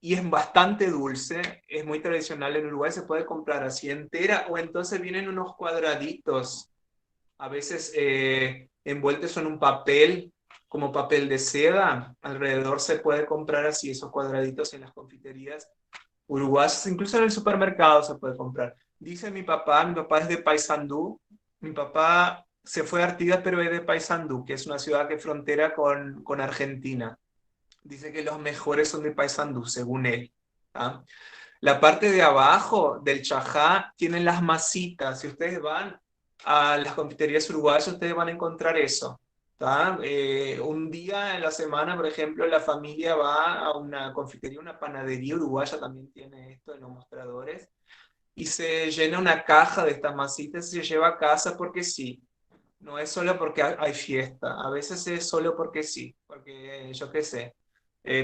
Y es bastante dulce, es muy tradicional en Uruguay, se puede comprar así entera o entonces vienen unos cuadraditos, a veces envueltos en un papel, como papel de seda, alrededor se puede comprar así esos cuadraditos en las confiterías uruguayas, incluso en el supermercado se puede comprar. Dice mi papá es de Paysandú, mi papá se fue a Artigas, pero es de Paysandú, que es una ciudad que frontera con Argentina. Dice que los mejores son de Paysandú, según él. ¿Ah? La parte de abajo del chajá tienen las masitas. Si ustedes van a las confiterías uruguayas, ustedes van a encontrar eso. ¿Tá? Un día en la semana, por ejemplo, la familia va a una confitería, una panadería uruguaya también tiene esto en los mostradores, y se llena una caja de estas masitas y se lleva a casa porque sí. No es solo porque hay fiesta, a veces es solo porque sí, porque yo qué sé,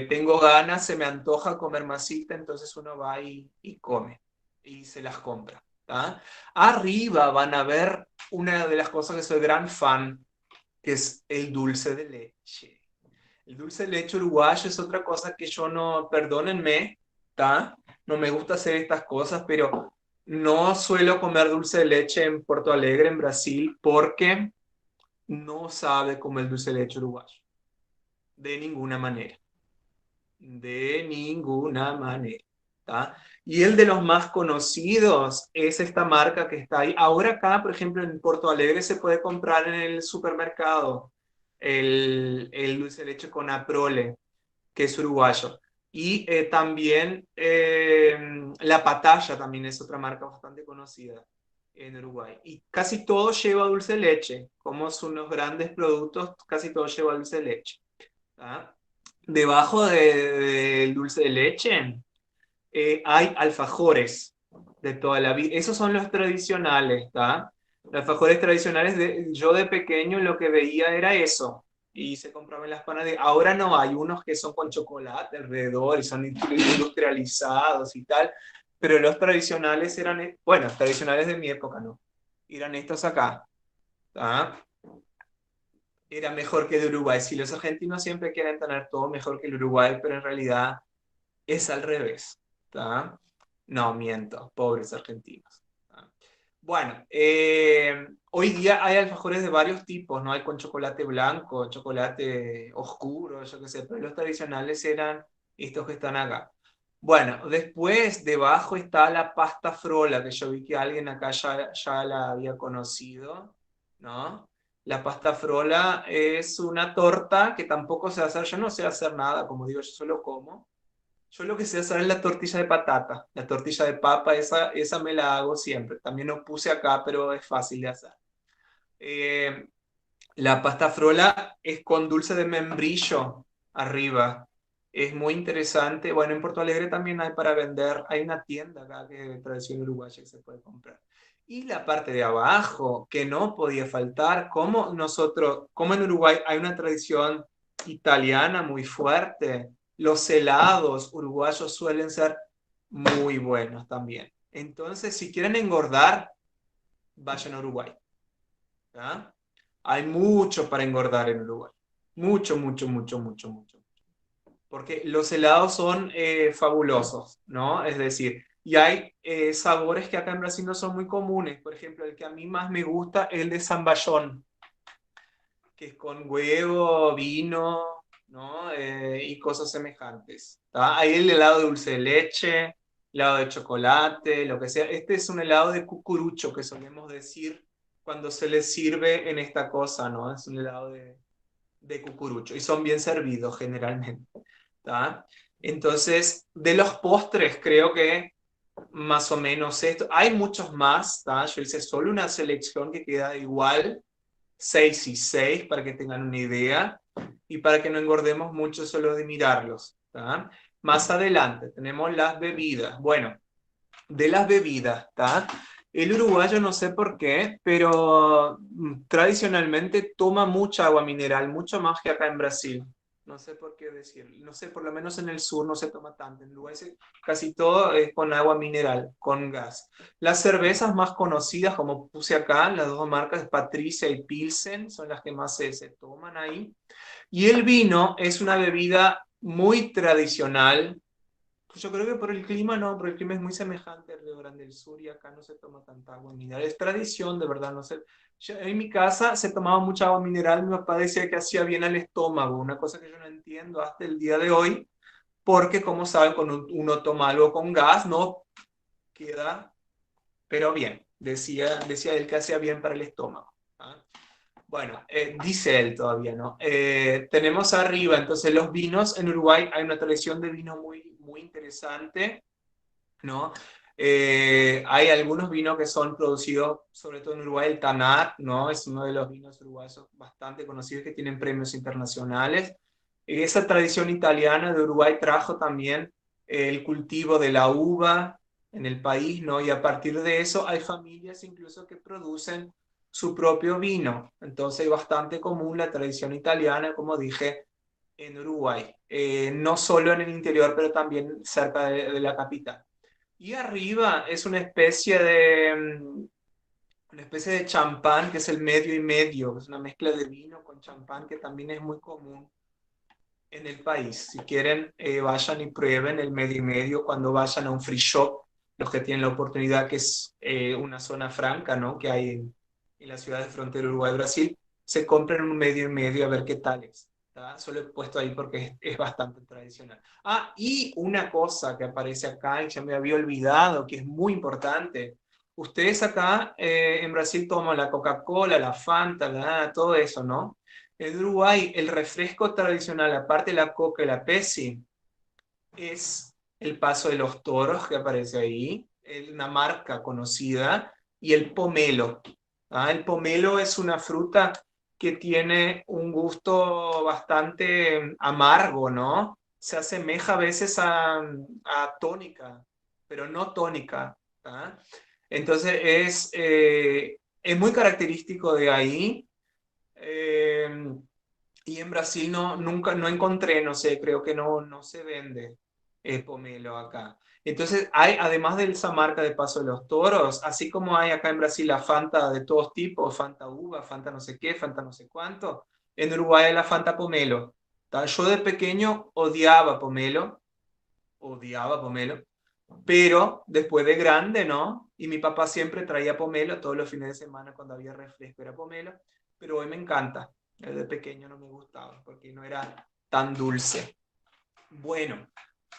tengo ganas, se me antoja comer masita, entonces uno va y come y se las compra. ¿Tá? Arriba van a ver una de las cosas que soy gran fan, que es el dulce de leche. El dulce de leche uruguayo es otra cosa que yo no, perdónenme, ¿tá? No me gusta hacer estas cosas, pero no suelo comer dulce de leche en Porto Alegre, en Brasil, porque no sabe como el dulce de leche uruguayo. De ninguna manera. De ninguna manera. ¿Tá? Y el de los más conocidos es esta marca que está ahí. Ahora acá, por ejemplo, en Porto Alegre se puede comprar en el supermercado el dulce de leche con Aprole, que es uruguayo. Y también la Pataya también es otra marca bastante conocida en Uruguay. Y casi todo lleva dulce de leche. Como son los grandes productos, casi todo lleva dulce de leche. ¿Tá? Debajo del dulce de leche hay alfajores de toda la vida. Esos son los tradicionales, ¿tá? Los alfajores tradicionales, yo de pequeño lo que veía era eso. Y se compraban las panaderías. Ahora no, hay unos que son con chocolate alrededor y son industrializados y tal. Pero los tradicionales eran, bueno, tradicionales de mi época, ¿no? Eran estos acá. ¿Tá? Era mejor que de Uruguay. Si los argentinos siempre quieren tener todo mejor que el Uruguay, pero en realidad es al revés. ¿Tá? No, miento, pobres argentinos. Bueno, hoy día hay alfajores de varios tipos, ¿no? Hay con chocolate blanco, chocolate oscuro, yo qué sé, pero los tradicionales eran estos que están acá. Bueno, después debajo está la pasta frola, que yo vi que alguien acá ya la había conocido, ¿no? La pasta frola es una torta que tampoco sé hacer, yo no sé hacer nada, como digo, yo solo como. Yo lo que sé hacer es la tortilla de patata, la tortilla de papa, esa me la hago siempre. También lo puse acá, pero es fácil de hacer. Eh, la pasta frola es con dulce de membrillo arriba. Es muy interesante. Bueno, en Porto Alegre también hay para vender. Hay una tienda acá que es de tradición uruguaya que se puede comprar. Y la parte de abajo, que no podía faltar, como nosotros, como en Uruguay hay una tradición italiana muy fuerte, los helados uruguayos suelen ser muy buenos también. Entonces, si quieren engordar, vayan a Uruguay. ¿Ya? Hay mucho para engordar en Uruguay. Mucho, mucho, mucho, mucho, mucho. Porque los helados son fabulosos, ¿no? Es decir, y hay sabores que acá en Brasil no son muy comunes. Por ejemplo, el que a mí más me gusta es el de zamballón, que es con huevo, vino, ¿no? Y cosas semejantes. ¿Tá? Hay el helado de dulce de leche, helado de chocolate, lo que sea. Este es un helado de cucurucho, que solemos decir cuando se les sirve en esta cosa, ¿no? Es un helado de cucurucho y son bien servidos generalmente. ¿Tá? Entonces, de los postres, creo que más o menos esto. Hay muchos más, ¿tá? Yo hice solo una selección que queda igual 6 y 6 para que tengan una idea y para que no engordemos mucho solo de mirarlos. ¿Tá? Más adelante tenemos las bebidas. Bueno, de las bebidas, ¿tá? El uruguayo no sé por qué, pero tradicionalmente toma mucha agua mineral, mucho más que acá en Brasil. No sé por qué decir, no sé, por lo menos en el sur no se toma tanto. En Uruguay casi todo es con agua mineral, con gas. Las cervezas más conocidas, como puse acá, las dos marcas, Patricia y Pilsen, son las que más se toman ahí. Y el vino es una bebida muy tradicional. Yo creo que por el clima no, porque el clima es muy semejante al Río Grande del Sur y acá no se toma tanta agua mineral. Es tradición, de verdad, no sé. En mi casa se tomaba mucha agua mineral, mi papá decía que hacía bien al estómago, una cosa que yo no entiendo hasta el día de hoy, porque como saben, cuando uno toma algo con gas, no queda, pero bien, decía él que hacía bien para el estómago. ¿Ah? Bueno, dice él todavía, ¿no? Tenemos arriba, entonces, los vinos. En Uruguay hay una tradición de vino muy, muy interesante, ¿no? Hay algunos vinos que son producidos, sobre todo en Uruguay, el Tanat, ¿no? Es uno de los vinos uruguayos bastante conocidos que tienen premios internacionales. Esa tradición italiana de Uruguay trajo también el cultivo de la uva en el país, ¿no? Y a partir de eso hay familias incluso que producen su propio vino. Entonces es bastante común la tradición italiana, como dije, en Uruguay. No solo en el interior, pero también cerca de la capital. Y arriba es una especie de champán que es el medio y medio, que es una mezcla de vino con champán que también es muy común en el país. Si quieren, vayan y prueben el medio y medio cuando vayan a un free shop, los que tienen la oportunidad, que es una zona franca, ¿no? Que hay en la ciudad de frontera Uruguay-Brasil, se compren un medio y medio a ver qué tal es. ¿Tá? Solo he puesto ahí porque es bastante tradicional. Ah, y una cosa que aparece acá y ya me había olvidado, que es muy importante. Ustedes acá en Brasil toman la Coca-Cola, la Fanta, todo eso, ¿no? En Uruguay, el refresco tradicional, aparte de la Coca y la Pepsi, es el Paso de los Toros que aparece ahí, es una marca conocida, y el pomelo. ¿Ah? El pomelo es una fruta que tiene un gusto bastante amargo, ¿no? Se asemeja a veces a tónica, pero no tónica. ¿Ah? Entonces es muy característico de ahí. Y en Brasil nunca no encontré, no sé, creo que no se vende pomelo acá. Entonces, hay, además de esa marca de Paso de los Toros, así como hay acá en Brasil la Fanta de todos tipos, Fanta uva, Fanta no sé qué, Fanta no sé cuánto, en Uruguay hay la Fanta pomelo. ¿Tá? Yo de pequeño odiaba pomelo, pero después de grande, ¿no? Y mi papá siempre traía pomelo, todos los fines de semana cuando había refresco era pomelo, pero hoy me encanta. Desde pequeño no me gustaba porque no era tan dulce. Bueno,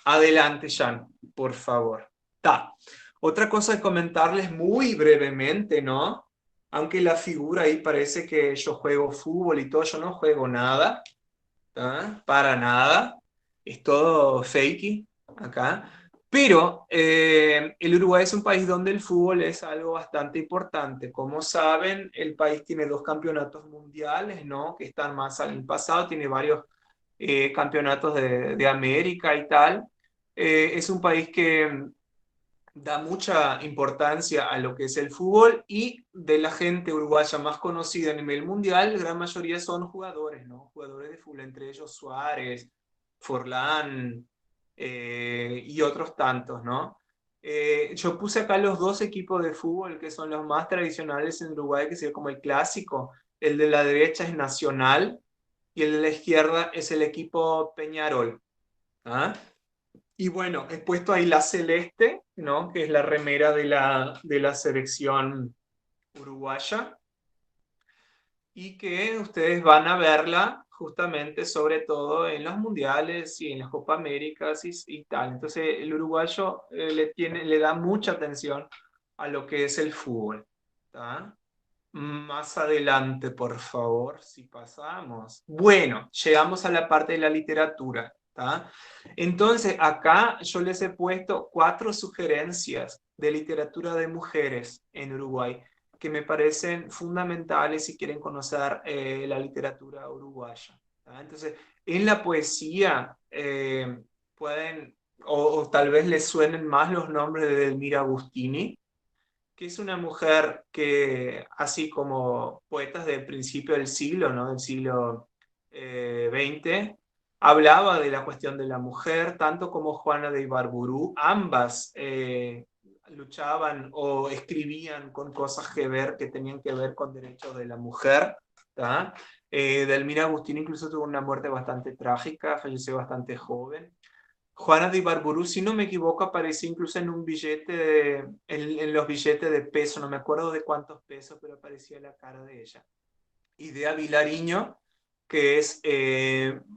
adelante, Jan, por favor. Ta. Otra cosa es comentarles muy brevemente, ¿no? Aunque la figura ahí parece que yo juego fútbol y todo, yo no juego nada, ¿tá? Para nada. Es todo fakey acá. Pero el Uruguay es un país donde el fútbol es algo bastante importante. Como saben, el país tiene dos campeonatos mundiales, ¿no? Que están más al pasado, tiene varios campeonatos de América y tal. Es un país que da mucha importancia a lo que es el fútbol y de la gente uruguaya más conocida a nivel mundial, la gran mayoría son jugadores, ¿no? Jugadores de fútbol, entre ellos Suárez, Forlán y otros tantos, ¿no? Yo puse acá los dos equipos de fútbol que son los más tradicionales en Uruguay, que sería como el clásico. El de la derecha es Nacional y el de la izquierda es el equipo Peñarol. ¿Ah? Y bueno, he puesto ahí la celeste, ¿no? Que es la remera de la selección uruguaya y que ustedes van a verla justamente sobre todo en los mundiales y en las Copa Américas y tal. Entonces el uruguayo le da mucha atención a lo que es el fútbol. ¿Tá? Más adelante, por favor, si pasamos. Bueno, llegamos a la parte de la literatura. ¿Tá? Entonces, acá yo les he puesto 4 sugerencias de literatura de mujeres en Uruguay que me parecen fundamentales si quieren conocer la literatura uruguaya. ¿Tá? Entonces, en la poesía pueden, o tal vez les suenen más los nombres de Delmira Agustini, que es una mujer que, así como poetas del principio del siglo, ¿no? Del siglo XX, hablaba de la cuestión de la mujer, tanto como Juana de Ibarburu, ambas luchaban o escribían con cosas que tenían que ver con derechos de la mujer. ¿Tá? Delmira Agustín incluso tuvo una muerte bastante trágica, falleció bastante joven. Juana de Ibarburu, si no me equivoco, aparecía incluso en un billete, en los billetes de peso, no me acuerdo de cuántos pesos, pero aparecía la cara de ella. Idea Vilariño, que es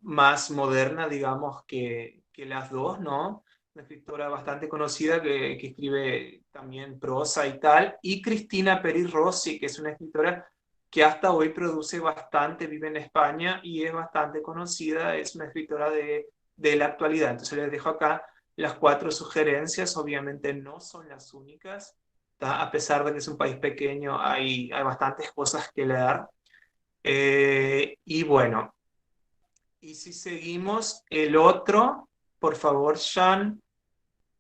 más moderna, digamos, que las dos, ¿no? Una escritora bastante conocida que escribe también prosa y tal. Y Cristina Peri Rossi, que es una escritora que hasta hoy produce bastante, vive en España y es bastante conocida, es una escritora de la actualidad. Entonces les dejo acá las 4 sugerencias, obviamente no son las únicas, ¿tá? A pesar de que es un país pequeño, hay bastantes cosas que leer. Y bueno, y si seguimos el otro, por favor, Sean,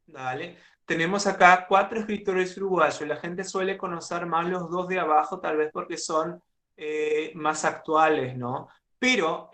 dale. Tenemos acá 4 escritores uruguayos. La gente suele conocer más los dos de abajo, tal vez porque son más actuales, ¿no? Pero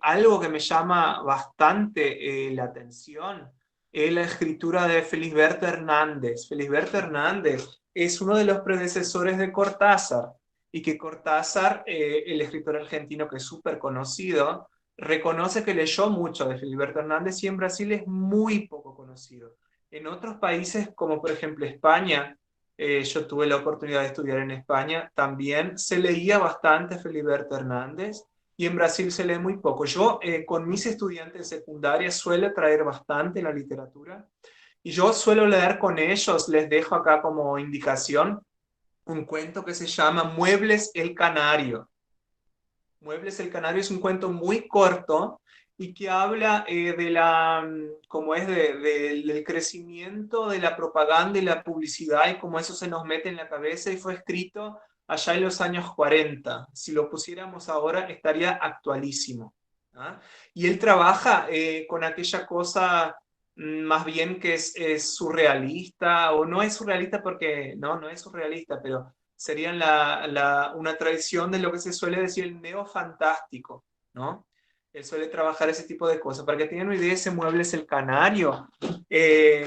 algo que me llama bastante la atención es la escritura de Felisberto Hernández. Felisberto Hernández es uno de los predecesores de Cortázar y que Cortázar, el escritor argentino que es súper conocido, reconoce que leyó mucho de Felisberto Hernández y en Brasil es muy poco conocido. En otros países, como por ejemplo España, yo tuve la oportunidad de estudiar en España, también se leía bastante Feliberto Hernández y en Brasil se lee muy poco. Yo con mis estudiantes de secundaria suelo traer bastante la literatura y yo suelo leer con ellos, les dejo acá como indicación, un cuento que se llama Muebles el Canario. Muebles el Canario es un cuento muy corto y que habla de cómo es del crecimiento de la propaganda y la publicidad y cómo eso se nos mete en la cabeza y fue escrito allá en los años 40. Si lo pusiéramos ahora estaría actualísimo. ¿Ah? Y él trabaja con aquella cosa más bien que es surrealista, o no es surrealista porque no es surrealista, pero serían una tradición de lo que se suele decir el neofantástico, ¿no? Él suele trabajar ese tipo de cosas. Para que tengan una idea, ese mueble es el canario.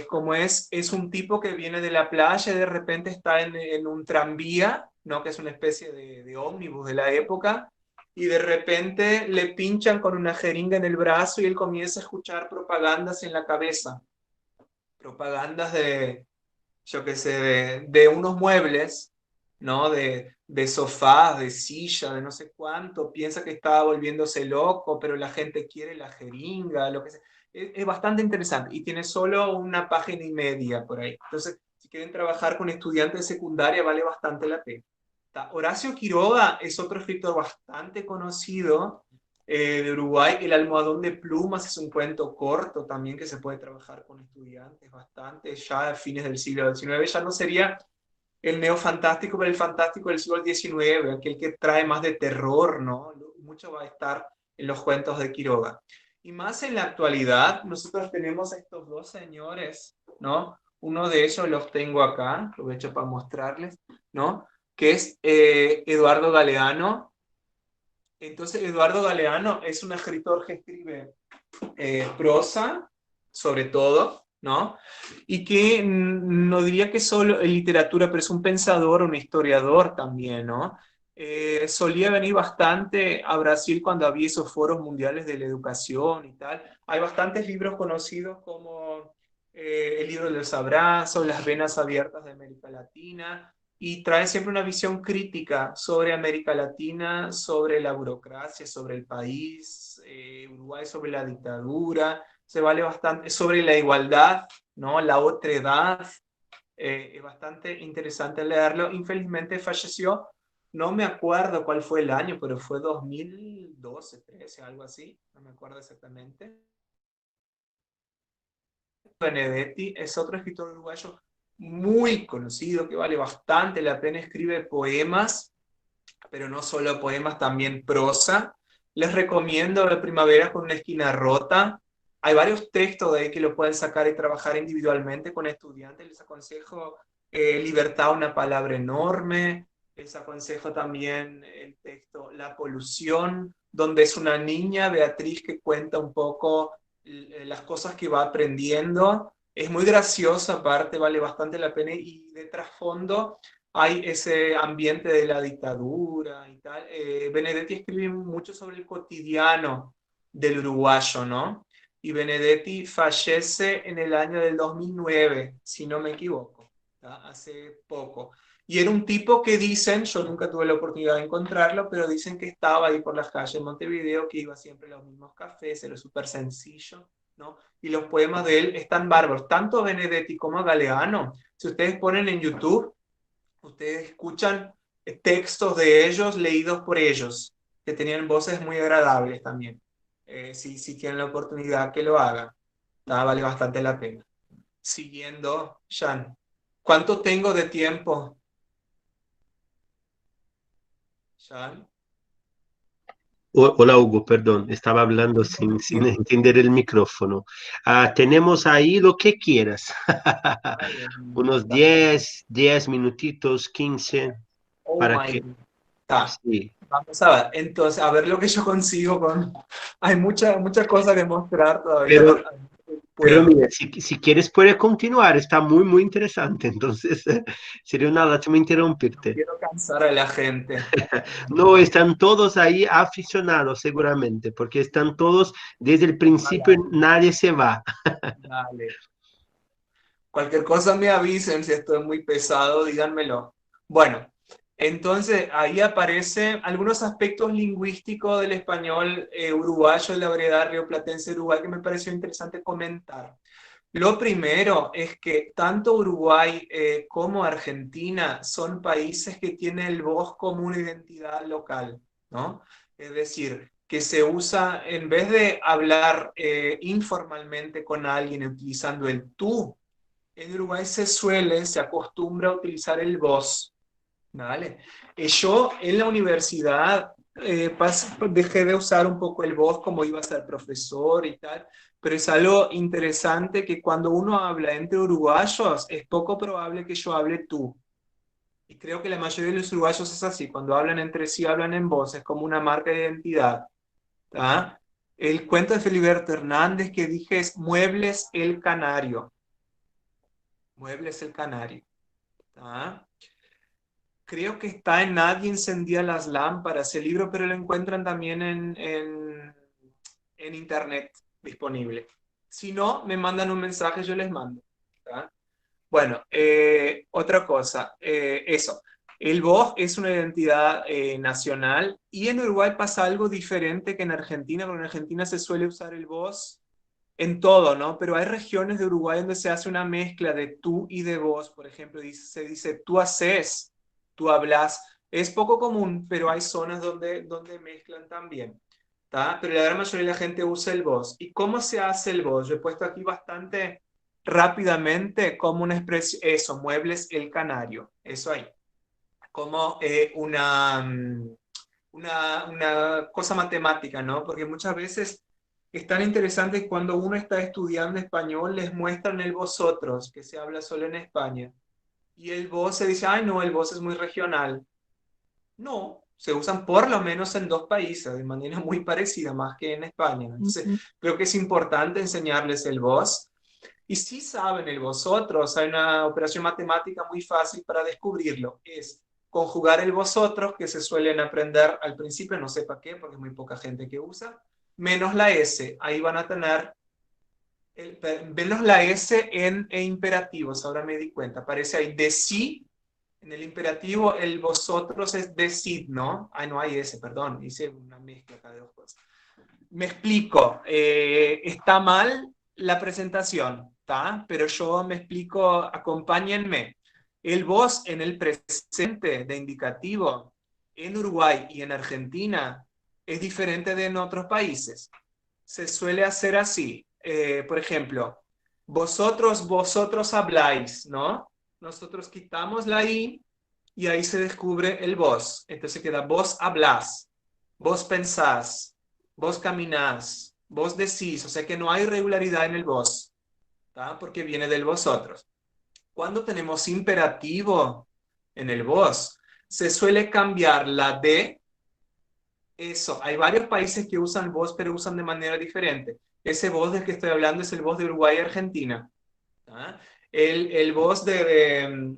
Como es un tipo que viene de la playa y de repente está en un tranvía, ¿no? Que es una especie de ómnibus de la época, y de repente le pinchan con una jeringa en el brazo y él comienza a escuchar propagandas en la cabeza. propagandas de, yo qué sé, de unos muebles, ¿no? De sofás, de silla, de no sé cuánto, piensa que está volviéndose loco, pero la gente quiere la jeringa, lo que sea. Es bastante interesante y tiene solo una página y media por ahí. Entonces, si quieren trabajar con estudiantes de secundaria, vale bastante la pena. Horacio Quiroga es otro escritor bastante conocido de Uruguay. El almohadón de plumas es un cuento corto también que se puede trabajar con estudiantes bastante, ya a fines del siglo XIX. Ya no sería el neofantástico, pero el fantástico del siglo XIX, aquel que trae más de terror, ¿no? Mucho va a estar en los cuentos de Quiroga. Y más en la actualidad, nosotros tenemos a estos dos señores, ¿no? Uno de ellos los tengo acá, aprovecho para mostrarles, ¿no? Que es Eduardo Galeano. Entonces, Eduardo Galeano es un escritor que escribe prosa, sobre todo, ¿no? Y que no diría que solo en literatura, pero es un pensador, un historiador también, ¿no? Solía venir bastante a Brasil cuando había esos foros mundiales de la educación y tal. Hay bastantes libros conocidos como El libro de los abrazos, Las venas abiertas de América Latina, y trae siempre una visión crítica sobre América Latina, sobre la burocracia, sobre el país, Uruguay sobre la dictadura, se vale bastante sobre la igualdad, ¿no? La otredad, es bastante interesante leerlo. Infelizmente falleció, no me acuerdo cuál fue el año, pero fue 2012, 13, algo así, no me acuerdo exactamente. Benedetti es otro escritor uruguayo muy conocido, que vale bastante la pena, escribe poemas, pero no solo poemas, también prosa. Les recomiendo La primavera con una esquina rota. Hay varios textos de ahí que lo pueden sacar y trabajar individualmente con estudiantes. Les aconsejo Libertad, una palabra enorme. Les aconsejo también el texto La polución, donde es una niña, Beatriz, que cuenta un poco las cosas que va aprendiendo. Es muy graciosa, aparte, vale bastante la pena. Y de trasfondo hay ese ambiente de la dictadura y tal. Benedetti escribe mucho sobre el cotidiano del uruguayo, ¿no? Y Benedetti fallece en el año del 2009, si no me equivoco, ¿tá? Hace poco. Y era un tipo que dicen, yo nunca tuve la oportunidad de encontrarlo, pero dicen que estaba ahí por las calles de Montevideo, que iba siempre a los mismos cafés, era súper sencillo, ¿no? Y los poemas de él están bárbaros, tanto Benedetti como Galeano. Si ustedes ponen en YouTube, ustedes escuchan textos de ellos leídos por ellos, que tenían voces muy agradables también. Si tienen la oportunidad, que lo hagan. Vale bastante la pena. Siguiendo, Jan, ¿cuánto tengo de tiempo, Jan?
Hola Hugo, perdón, estaba hablando sin
Tiempo.
entender el micrófono. Tenemos ahí lo que quieras.
Ay, Dios mío.
Unos 10 minutitos, 15,
Oh
para
my
que...
God. Está.
Sí.
Vamos a ver. Entonces, a ver lo que yo consigo con. Hay muchas cosas que mostrar todavía.
Pero, pero
Puedo.
mira, si quieres puede continuar, está muy interesante, entonces sería una lástima
No
interrumpirte.
quiero cansar a la gente.
No, están todos ahí aficionados seguramente, porque están todos desde el principio,
Ojalá.
nadie se va.
Dale. Cualquier cosa me avisen, si estoy muy pesado, díganmelo. Bueno, entonces ahí aparecen algunos aspectos lingüísticos del español uruguayo, de la variedad rioplatense Uruguay, que me pareció interesante comentar. Lo primero es que tanto Uruguay como Argentina son países que tienen el vos como una identidad local, ¿no? Es decir, que se usa, en vez de hablar informalmente con alguien utilizando el tú, en Uruguay se acostumbra a utilizar el vos, ¿vale? Yo en la universidad dejé de usar un poco el vos como iba a ser profesor y tal, pero es algo interesante que cuando uno habla entre uruguayos es poco probable que yo hable tú. Y creo que la mayoría de los uruguayos es así, cuando hablan entre sí hablan en vos, es como una marca de identidad. ¿Tá? El cuento de Feliberto Hernández que dije es Muebles el Canario. Muebles el Canario. ¿Tá? Creo que está en Nadie encendía las lámparas, el libro, pero lo encuentran también en internet disponible. Si no, me mandan un mensaje, yo les mando. ¿tá? Bueno, otra cosa, eso. El vos es una identidad nacional y en Uruguay pasa algo diferente que en Argentina, porque en Argentina se suele usar el vos en todo, ¿no? Pero hay regiones de Uruguay donde se hace una mezcla de tú y de vos. Por ejemplo, se dice tú haces, tú hablas. Es poco común, pero hay zonas donde mezclan también. ¿Tá? Pero la gran mayoría de la gente usa el vos. ¿Y cómo se hace el vos? Yo he puesto aquí bastante rápidamente como una expresión, eso, muebles el canario, eso ahí, como una cosa matemática, ¿no? Porque muchas veces es tan interesante cuando uno está estudiando español, les muestran el vosotros, que se habla solo en España. Y el vos se dice, ay, no, el vos es muy regional. No, se usan por lo menos en dos países, de manera muy parecida, más que en España. Entonces, creo que es importante enseñarles el vos. Y si saben el vosotros, hay una operación matemática muy fácil para descubrirlo. Es conjugar el vosotros, que se suelen aprender al principio, no sé para qué, porque es muy poca gente que usa, menos la S. Ahí van a tener, menos la S en imperativos, ahora me di cuenta. Aparece ahí de sí, en el imperativo el vosotros es decid, ¿no? Ah, no hay S, perdón, hice una mezcla acá de dos cosas. Me explico, está mal la presentación, ¿tá? Pero yo me explico, acompáñenme. El vos en el presente de indicativo en Uruguay y en Argentina es diferente de en otros países. Se suele hacer así. Por ejemplo, vosotros habláis, ¿no? Nosotros quitamos la I y ahí se descubre el vos. Entonces queda vos hablás, vos pensás, vos caminás, vos decís, o sea que no hay regularidad en el vos, ¿tá? Porque viene del vosotros. Cuando tenemos imperativo en el vos, se suele cambiar la D, eso, hay varios países que usan vos, pero usan de manera diferente. Ese vos del que estoy hablando es el vos de Uruguay y Argentina. ¿Tá? El vos de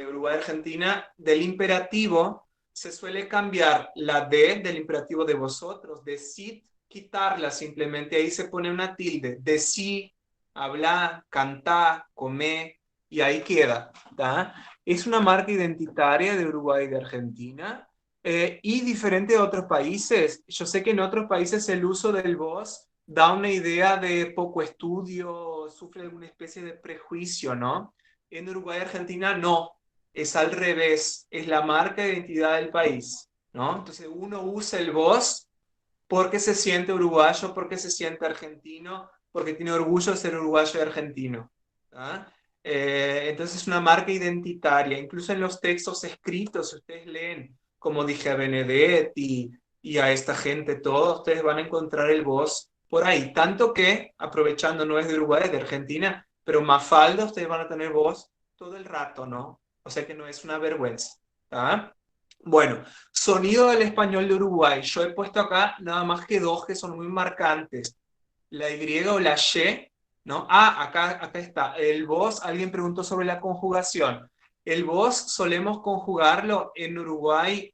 Uruguay y Argentina, del imperativo, se suele cambiar la D del imperativo de vosotros, decid, quitarla simplemente, ahí se pone una tilde, decí, hablar, cantar, comer, y ahí queda. ¿Tá? Es una marca identitaria de Uruguay y de Argentina, y diferente de otros países. Yo sé que en otros países el uso del vos da una idea de poco estudio, sufre alguna especie de prejuicio, ¿no? En Uruguay y Argentina no, es al revés, es la marca de identidad del país, ¿no? Entonces uno usa el vos porque se siente uruguayo, porque se siente argentino, porque tiene orgullo de ser uruguayo y argentino. ¿Ah? Entonces es una marca identitaria, incluso en los textos escritos, si ustedes leen, como dije a Benedetti y a esta gente, todos ustedes van a encontrar el vos por ahí, tanto que, aprovechando, no es de Uruguay, es de Argentina, pero Mafalda ustedes van a tener vos todo el rato, ¿no? O sea que no es una vergüenza. ¿Ah? Bueno, sonido del español de Uruguay. Yo he puesto acá nada más que dos que son muy marcantes. La Y o la Y, ¿no? Ah, acá está. El vos, alguien preguntó sobre la conjugación. El vos solemos conjugarlo en Uruguay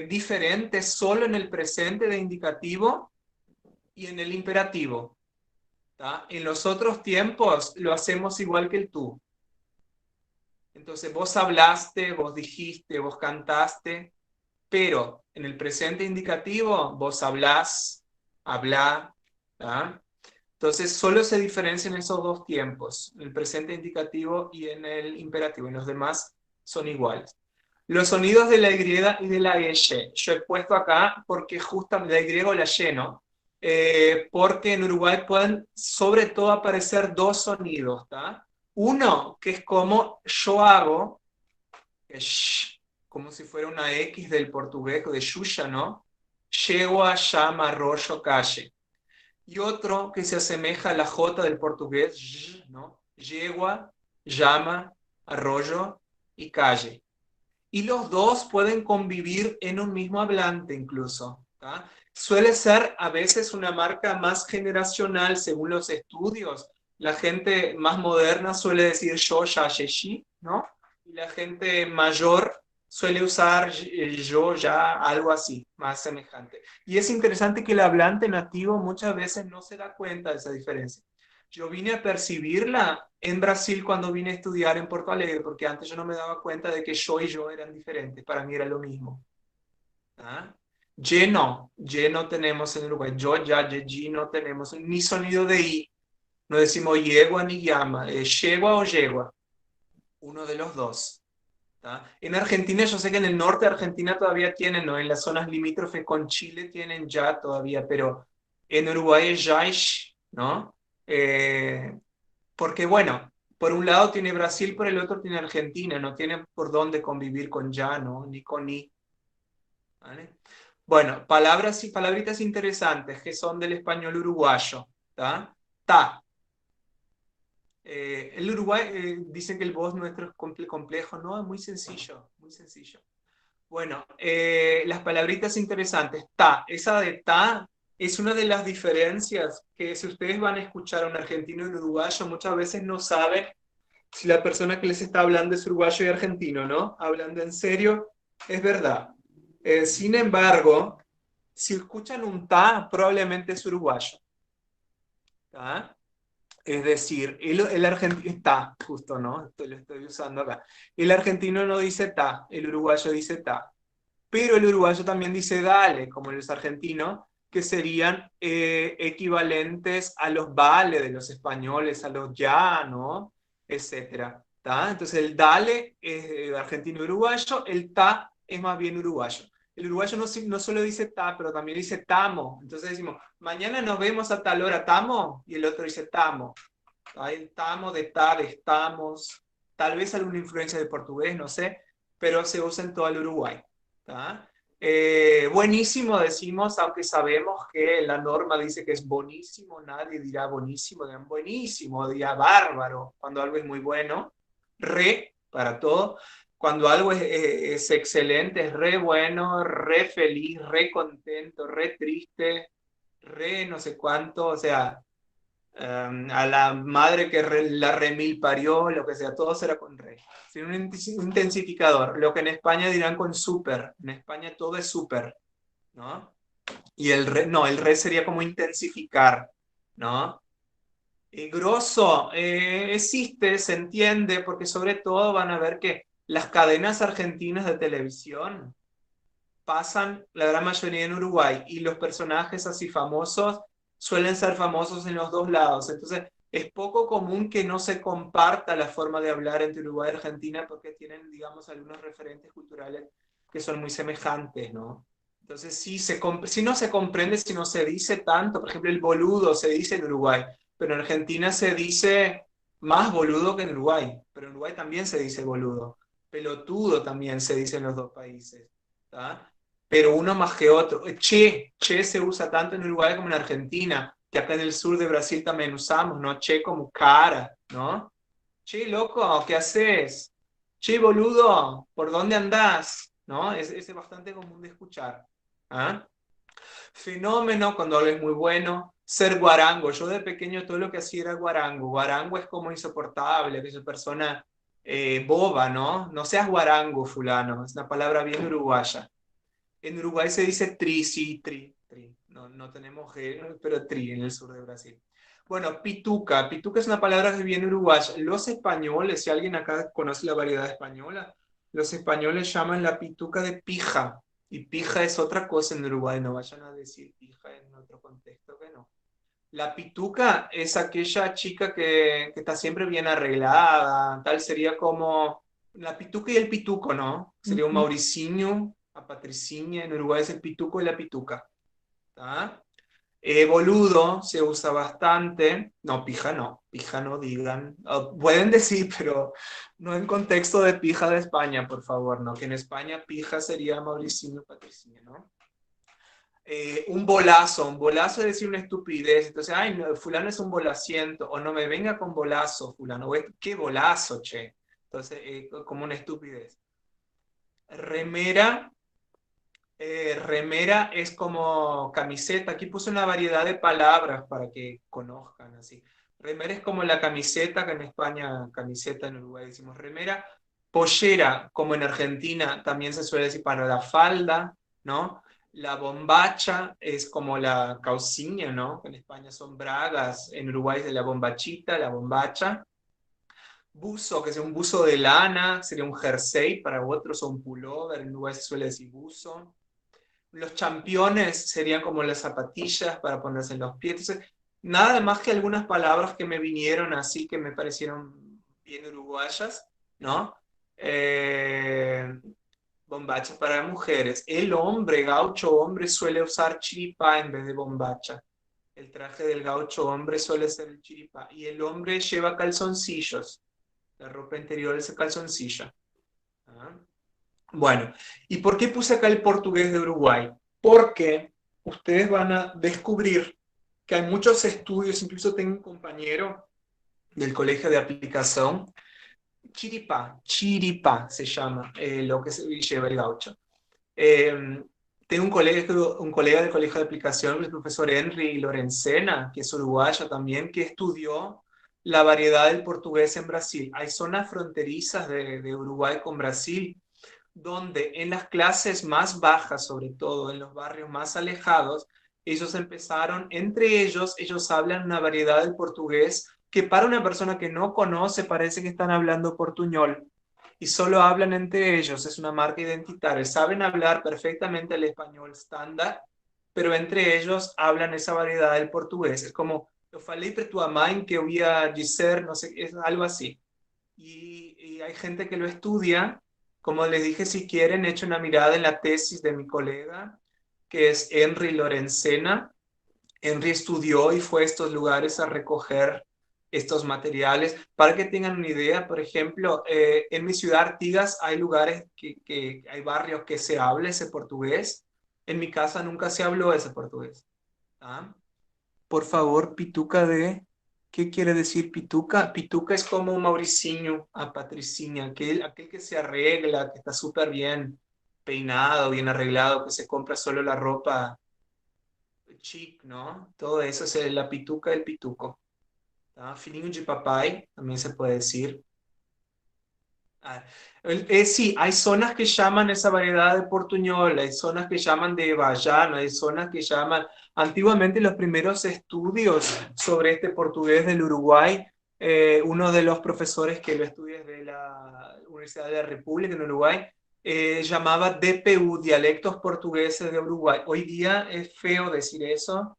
diferente solo en el presente de indicativo y en el imperativo. ¿Tá? En los otros tiempos lo hacemos igual que el tú. Entonces vos hablaste, vos dijiste, vos cantaste, pero en el presente indicativo vos hablás, hablá, ¿tá? Entonces solo se diferencian esos dos tiempos, el presente indicativo y en el imperativo, y los demás son iguales. Los sonidos de la Y y de la Y, yo he puesto acá porque justamente la Y o la Y, ¿no? Porque en Uruguay pueden sobre todo aparecer dos sonidos, ¿tá? Uno que es como yo hago, que es sh, como si fuera una X del portugués, de Xuxa, ¿no? Yegua, llama, arroyo, calle. Y otro que se asemeja a la J del portugués, ¿no? Yegua, llama, arroyo y calle. Y los dos pueden convivir en un mismo hablante incluso. ¿Tá? Suele ser a veces una marca más generacional según los estudios. La gente más moderna suele decir yo, ya, ye, shi, ¿no? Y la gente mayor suele usar yo, ya, algo así, más semejante. Y es interesante que el hablante nativo muchas veces no se da cuenta de esa diferencia. Yo vine a percibirla en Brasil cuando vine a estudiar en Porto Alegre, porque antes yo no me daba cuenta de que yo y yo eran diferentes, para mí era lo mismo. ¿Ah? Y no tenemos en Uruguay, yo, ya, ye, no tenemos ni sonido de I, no decimos yegua ni llama, es yegua o yegua, uno de los dos. ¿Tá? En Argentina, yo sé que en el norte de Argentina todavía tienen, ¿no? En las zonas limítrofes con Chile tienen ya todavía, pero en Uruguay es yaish, ¿no? Porque bueno, por un lado tiene Brasil, por el otro tiene Argentina, no tiene por dónde convivir con ya, ¿no? Ni con ni. ¿Vale? Bueno, palabras y palabritas interesantes que son del español uruguayo. ¿Tá? Ta. El Uruguay dicen que el voz nuestro es complejo, no, es muy sencillo, muy sencillo. Bueno, las palabritas interesantes. Ta, esa de ta es una de las diferencias que si ustedes van a escuchar a un argentino y un uruguayo, muchas veces no saben si la persona que les está hablando es uruguayo y argentino, ¿no? Hablando en serio, es verdad. Sin embargo, si escuchan un ta, probablemente es uruguayo. ¿Tá? Es decir, el argentino está, justo, ¿no? Lo estoy usando acá. El argentino no dice ta, el uruguayo dice ta. Pero el uruguayo también dice dale, como los argentinos, que serían equivalentes a los vale de los españoles, a los ya, ¿no? Etcétera. ¿Tá? Entonces el dale es argentino-uruguayo, el ta es más bien uruguayo. El uruguayo no solo dice ta, pero también dice tamo. Entonces decimos, mañana nos vemos a tal hora, tamo, y el otro dice tamo. ¿Tá? El tamo de tal, estamos, tal vez alguna influencia de portugués, no sé, pero se usa en todo el Uruguay. ¿Tá? Buenísimo decimos, aunque sabemos que la norma dice que es buenísimo, nadie dirá buenísimo, dirán buenísimo, dirá bárbaro, cuando algo es muy bueno, re para todo, cuando algo es excelente, es re bueno, re feliz, re contento, re triste, re no sé cuánto, o sea, a la madre que la remil parió, lo que sea, todo será con re. Sin un intensificador, lo que en España dirán con super. En España todo es super, ¿no? Y el re, no, el re sería como intensificar, ¿no? Grosso existe, se entiende, porque sobre todo van a ver que las cadenas argentinas de televisión pasan la gran mayoría en Uruguay y los personajes así famosos suelen ser famosos en los dos lados. Entonces, es poco común que no se comparta la forma de hablar entre Uruguay y Argentina porque tienen, digamos, algunos referentes culturales que son muy semejantes, ¿no? Entonces, sí no se comprende si no se dice tanto. Por ejemplo, el boludo se dice en Uruguay, pero en Argentina se dice más boludo que en Uruguay, pero en Uruguay también se dice boludo. Pelotudo también se dice en los dos países. ¿Tá? Pero uno más que otro. Che se usa tanto en Uruguay como en Argentina, que acá en el sur de Brasil también usamos, ¿no? Che como cara, ¿no? Che, loco, ¿qué haces? Che, boludo, ¿por dónde andás? ¿No? Es bastante común de escuchar. ¿Ah? Fenómeno, cuando algo es muy bueno. Ser guarango. Yo de pequeño todo lo que hacía era guarango. Guarango es como insoportable, que esa persona boba, ¿no? No seas guarango, fulano. Es una palabra bien uruguaya. En Uruguay se dice tri, sí, tri. No, no tenemos G, pero tri en el sur de Brasil. Bueno, pituca. Pituca es una palabra que viene uruguaya. Los españoles, si alguien acá conoce la variedad española, los españoles llaman la pituca de pija. Y pija es otra cosa en Uruguay, no vayan a decir pija en otro contexto que no. La pituca es aquella chica que está siempre bien arreglada, tal sería como la pituca y el pituco, ¿no? Sería un Mauricinho, a Patricinha, en Uruguay es el pituco y la pituca. ¿Tá? Boludo se usa bastante, no, pija no digan, pueden decir, pero no en contexto de pija de España, por favor, ¿no? Que en España pija sería Mauricinho, Patricinha, ¿no? Un bolazo es decir una estupidez, entonces, ay, no, fulano es un bolaciento, o no me venga con bolazo, fulano, qué bolazo, che, entonces, como una estupidez. Remera, remera es como camiseta, aquí puse una variedad de palabras para que conozcan, así. Remera es como la camiseta, que en España, camiseta, en Uruguay decimos remera. Pollera, como en Argentina, también se suele decir para la falda, ¿no? La bombacha es como la cauciña, ¿no? En España son bragas, en Uruguay es la bombachita, la bombacha. Buzo, que es un buzo de lana, sería un jersey para otros o un pullover, en Uruguay se suele decir buzo. Los championes serían como las zapatillas para ponerse en los pies. Entonces, nada más que algunas palabras que me vinieron así, que me parecieron bien uruguayas, ¿no? Eh, Bombacha para mujeres. El hombre, gaucho hombre, suele usar chiripá en vez de bombacha. El traje del gaucho hombre suele ser el chiripá. Y el hombre lleva calzoncillos. La ropa interior es el calzoncillo. ¿Ah? Bueno, ¿y por qué puse acá el portugués de Uruguay? Porque ustedes van a descubrir que hay muchos estudios, incluso tengo un compañero del colegio de aplicación, chiripá se llama, lo que se lleva el gaucho. Tengo un colega del colegio de aplicación, el profesor Henry Lorencena, que es uruguayo también, que estudió la variedad del portugués en Brasil. Hay zonas fronterizas de Uruguay con Brasil, donde en las clases más bajas, sobre todo en los barrios más alejados, ellos empezaron, entre ellos hablan una variedad del portugués que para una persona que no conoce parece que están hablando portuñol y solo hablan entre ellos, es una marca identitaria, saben hablar perfectamente el español estándar, pero entre ellos hablan esa variedad del portugués. Es como, eu falei para tua mãe que eu ia dizer, no sé, es algo así. Y hay gente que lo estudia, como les dije, si quieren, echo una mirada en la tesis de mi colega, que es Henry Lorencena. Henry estudió y fue a estos lugares a recoger estos materiales. Para que tengan una idea, por ejemplo, en mi ciudad Artigas hay lugares hay barrios que se habla ese portugués. En mi casa nunca se habló ese portugués. ¿Ah? Por favor, pituca de... ¿Qué quiere decir pituca? Pituca es como un Mauricinho a Patricinha, aquel que se arregla, que está súper bien peinado, bien arreglado, que se compra solo la ropa chic, ¿no? Todo eso es la pituca del pituco. ¿Tá? Filhinho de papai, también se puede decir. Ah, sí, hay zonas que llaman esa variedad de portuñol, hay zonas que llaman de bayano, hay zonas que llaman... Antiguamente los primeros estudios sobre este portugués del Uruguay, uno de los profesores que lo estudia de la Universidad de la República en Uruguay, llamaba DPU, Dialectos Portugueses de Uruguay. Hoy día es feo decir eso,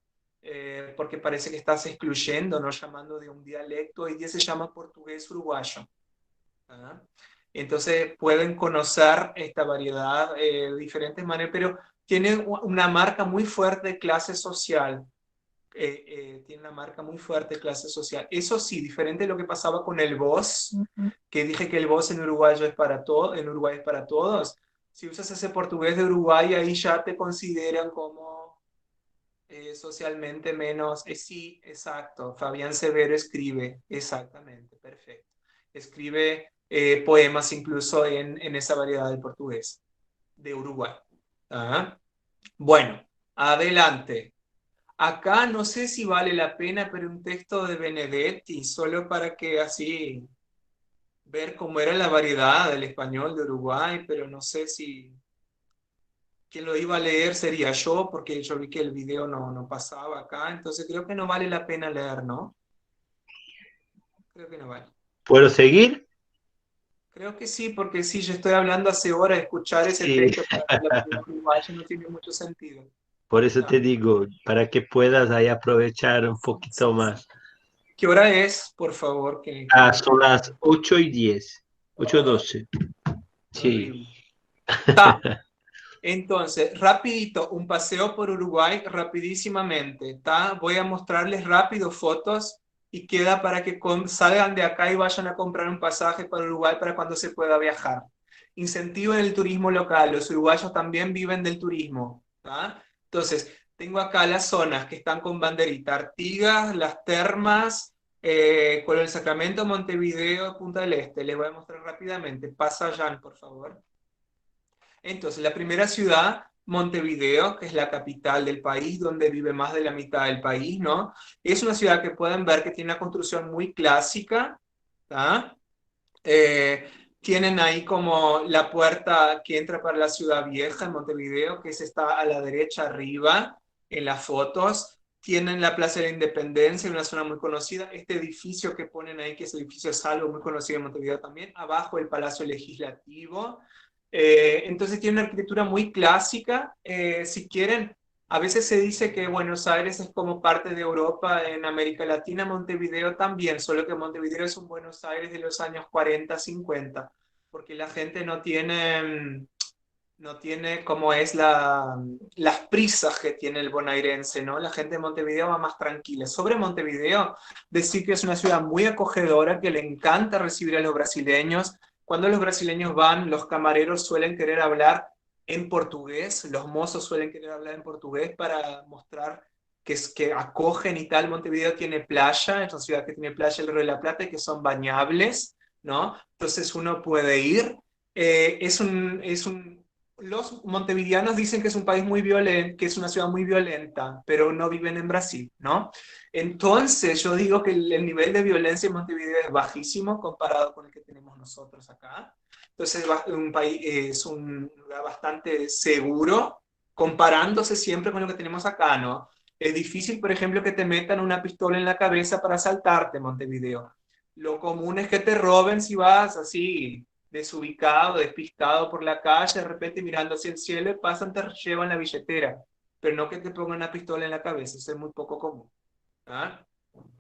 porque parece que estás excluyendo, no llamando de un dialecto. Hoy día se llama portugués uruguayo. ¿Ah? Entonces pueden conocer esta variedad de diferentes maneras, pero tiene una marca muy fuerte de clase social. Tiene una marca muy fuerte de clase social. Eso sí, diferente de lo que pasaba con el vos, que dije que el vos en uruguayo es para todo, en Uruguay es para todos. Si usas ese portugués de Uruguay, ahí ya te consideran como socialmente menos. Sí, exacto. Fabián Severo escribe, exactamente, perfecto. Escribe poemas incluso en esa variedad del portugués de Uruguay. ¿Ah? Bueno, adelante. Acá no sé si vale la pena, pero un texto de Benedetti, solo para que así ver cómo era la variedad del español de Uruguay, pero no sé si quien lo iba a leer sería yo, porque yo vi que el video no pasaba acá, entonces creo que no vale la pena leer, ¿no? Creo que no vale.
¿Puedo seguir?
Creo que sí, porque sí, yo estoy hablando hace horas, escuchar ese
Sí,
texto para que la primera uruguaya no tiene mucho sentido.
por eso
Ah,
te digo, para que puedas ahí aprovechar un poquito más.
¿qué hora es, por favor?
Ah, son las 8:10, 8:12. Sí.
Horrible. Ta. Entonces, rapidito, un paseo por Uruguay rapidísimamente, ¿tá? Voy a mostrarles rápido fotos y queda para que salgan de acá y vayan a comprar un pasaje para Uruguay para cuando se pueda viajar. Incentivo en el turismo local, los uruguayos también viven del turismo, ¿tá? Entonces, tengo acá las zonas que están con banderita, Artigas, Las Termas, Colón del Sacramento, Montevideo, Punta del Este. Les voy a mostrar rápidamente. Pasa, Jan, por favor. Entonces, la primera ciudad, Montevideo, que es la capital del país, donde vive más de la mitad del país, ¿no? Es una ciudad que pueden ver que tiene una construcción muy clásica, ¿tá? tienen ahí como la puerta que entra para la Ciudad Vieja en Montevideo, que está a la derecha arriba en las fotos. Tienen la Plaza de la Independencia, una zona muy conocida. Este edificio que ponen ahí, que es el edificio Salvo, muy conocido en Montevideo también. Abajo el Palacio Legislativo. Entonces tiene una arquitectura muy clásica. Si quieren, a veces se dice que Buenos Aires es como parte de Europa en América Latina, Montevideo también, solo que Montevideo es un Buenos Aires de los años 40, 50, porque la gente no tiene como es las prisas que tiene el bonaerense, ¿no? La gente de Montevideo va más tranquila. Sobre Montevideo, decir que es una ciudad muy acogedora, que le encanta recibir a los brasileños. Cuando los brasileños van, los camareros suelen querer hablar en portugués, los mozos suelen querer hablar en portugués para mostrar que acogen y tal. Montevideo tiene playa, es una ciudad que tiene playa, el Río de la Plata, que son bañables, ¿no? Entonces uno puede ir. Los montevideanos dicen que es un país muy violento, que es una ciudad muy violenta, pero no viven en Brasil, ¿no? Entonces yo digo que el nivel de violencia en Montevideo es bajísimo comparado con el que tenemos nosotros acá. Entonces es un lugar bastante seguro comparándose siempre con lo que tenemos acá, ¿no? Es difícil, por ejemplo, que te metan una pistola en la cabeza para asaltarte en Montevideo. Lo común es que te roben si vas así desubicado, despistado por la calle, de repente mirando hacia el cielo y pasan, te llevan la billetera, pero no que te pongan una pistola en la cabeza, eso es muy poco común. ¿Ah?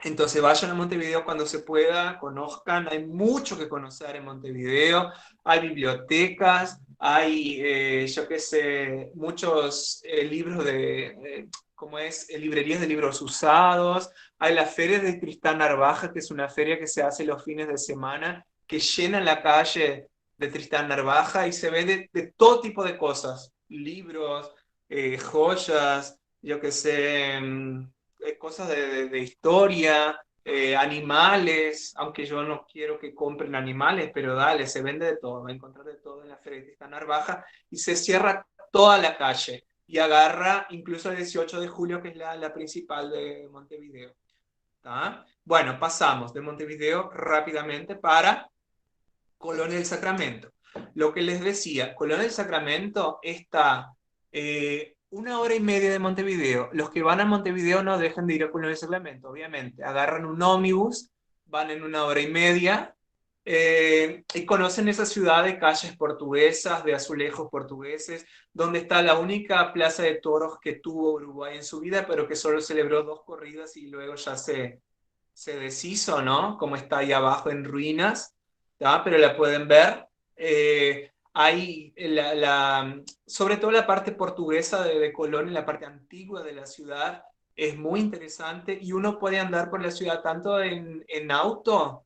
Entonces vayan a Montevideo cuando se pueda, conozcan, hay mucho que conocer en Montevideo, hay bibliotecas, hay, yo qué sé, muchos libros ¿cómo es? Librerías de libros usados, hay la feria de Tristán Narvaja, que es una feria que se hace los fines de semana, que llena la calle de Tristán Narvaja y se vende de todo tipo de cosas, libros, joyas, yo qué sé, cosas de historia, animales, aunque yo no quiero que compren animales, pero dale, se vende de todo, va a encontrar de todo en la Feria de Narvaja y se cierra toda la calle y agarra incluso el 18 de julio, que es la principal de Montevideo. ¿Tá? Bueno, pasamos de Montevideo rápidamente para Colonia del Sacramento. Lo que les decía, Colonia del Sacramento está 1 hora y media de Montevideo. Los que van a Montevideo no dejan de ir a Colonia del Sacramento, obviamente. Agarran un ómnibus, van en 1 hora y media y conocen esa ciudad de calles portuguesas, de azulejos portugueses, donde está la única plaza de toros que tuvo Uruguay en su vida, pero que solo celebró 2 corridas y luego ya se deshizo, ¿no? Como está ahí abajo en ruinas, ¿tá? Pero la pueden ver. Hay sobre todo la parte portuguesa de Colón, la parte antigua de la ciudad, es muy interesante y uno puede andar por la ciudad tanto en auto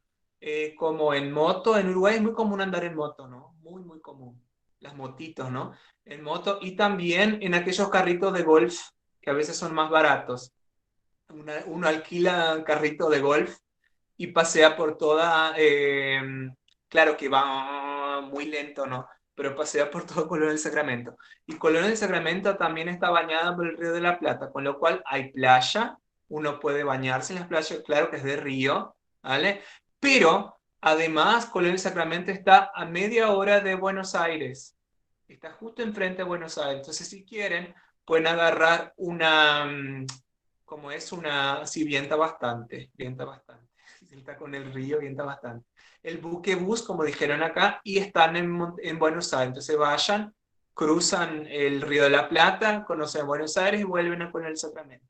como en moto. En Uruguay es muy común andar en moto, ¿no? Muy, muy común. Las motitos, ¿no? En moto y también en aquellos carritos de golf que a veces son más baratos. Uno alquila un carrito de golf y pasea por claro que va muy lento, ¿no? Pero pasea por todo Colón del Sacramento. Y Colón del Sacramento también está bañada por el Río de la Plata, con lo cual hay playa, uno puede bañarse en las playas, claro que es de río, ¿vale? Pero además Colón del Sacramento está a media hora de Buenos Aires, está justo enfrente de Buenos Aires, entonces si quieren pueden agarrar como es sí, vienta bastante. Está con el río, vienta bastante. El buquebús, como dijeron acá, y están en Buenos Aires. Entonces vayan, cruzan el Río de la Plata, conocen Buenos Aires y vuelven a poner el Sacramento.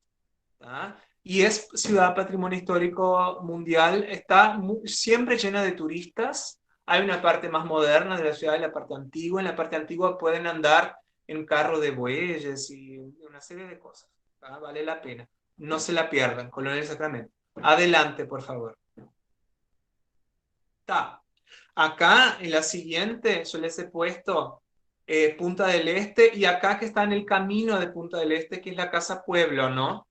¿Ah? Y es ciudad patrimonio histórico mundial, está siempre llena de turistas. Hay una parte más moderna de la ciudad, la parte antigua. En la parte antigua pueden andar en carro de bueyes y una serie de cosas. ¿Ah? Vale la pena. No se la pierdan, Colonia del Sacramento. Adelante, por favor. Está. Acá en la siguiente yo les he puesto Punta del Este y acá que está en el camino de Punta del Este, que es la Casa Pueblo, ¿no?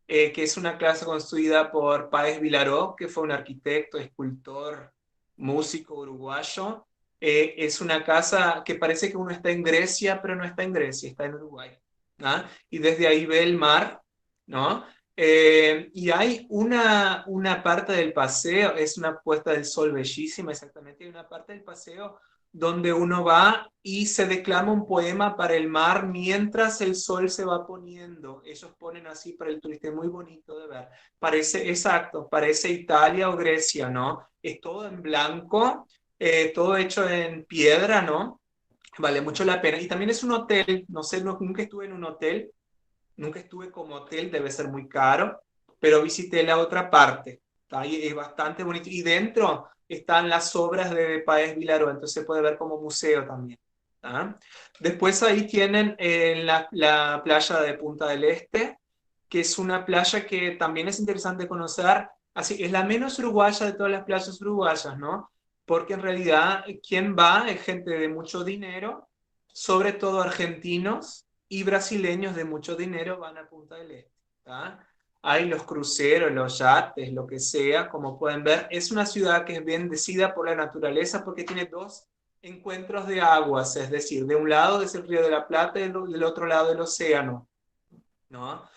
Que es una casa construida por Páez Vilaró, que fue un arquitecto, escultor, músico uruguayo. Es una casa que parece que uno está en Grecia, pero no está en Grecia, está en Uruguay. ¿Ah? Y desde ahí ve el mar, ¿no? Y hay una parte del paseo, es una puesta del sol bellísima, exactamente, hay una parte del paseo donde uno va y se declama un poema para el mar mientras el sol se va poniendo. Ellos ponen así para el turista, es muy bonito de ver. Parece, exacto, parece Italia o Grecia, ¿no? Es todo en blanco, todo hecho en piedra, ¿no? Vale mucho la pena. Y también es un hotel, no sé, nunca estuve en un hotel, nunca estuve como hotel, debe ser muy caro, pero visité la otra parte. ¿Tá? Y es bastante bonito. Y dentro están las obras de Páez Vilaró, entonces se puede ver como museo también. ¿Tá? Después ahí tienen la playa de Punta del Este, que es una playa que también es interesante conocer. Así, es la menos uruguaya de todas las playas uruguayas, ¿no? Porque en realidad quien va es gente de mucho dinero, sobre todo argentinos, y brasileños de mucho dinero van a Punta del Este. ¿Tá? Hay los cruceros, los yates, lo que sea, como pueden ver. Es una ciudad que es bendecida por la naturaleza porque tiene dos encuentros de aguas, es decir, de un lado es el Río de la Plata y del otro lado el océano, ¿no?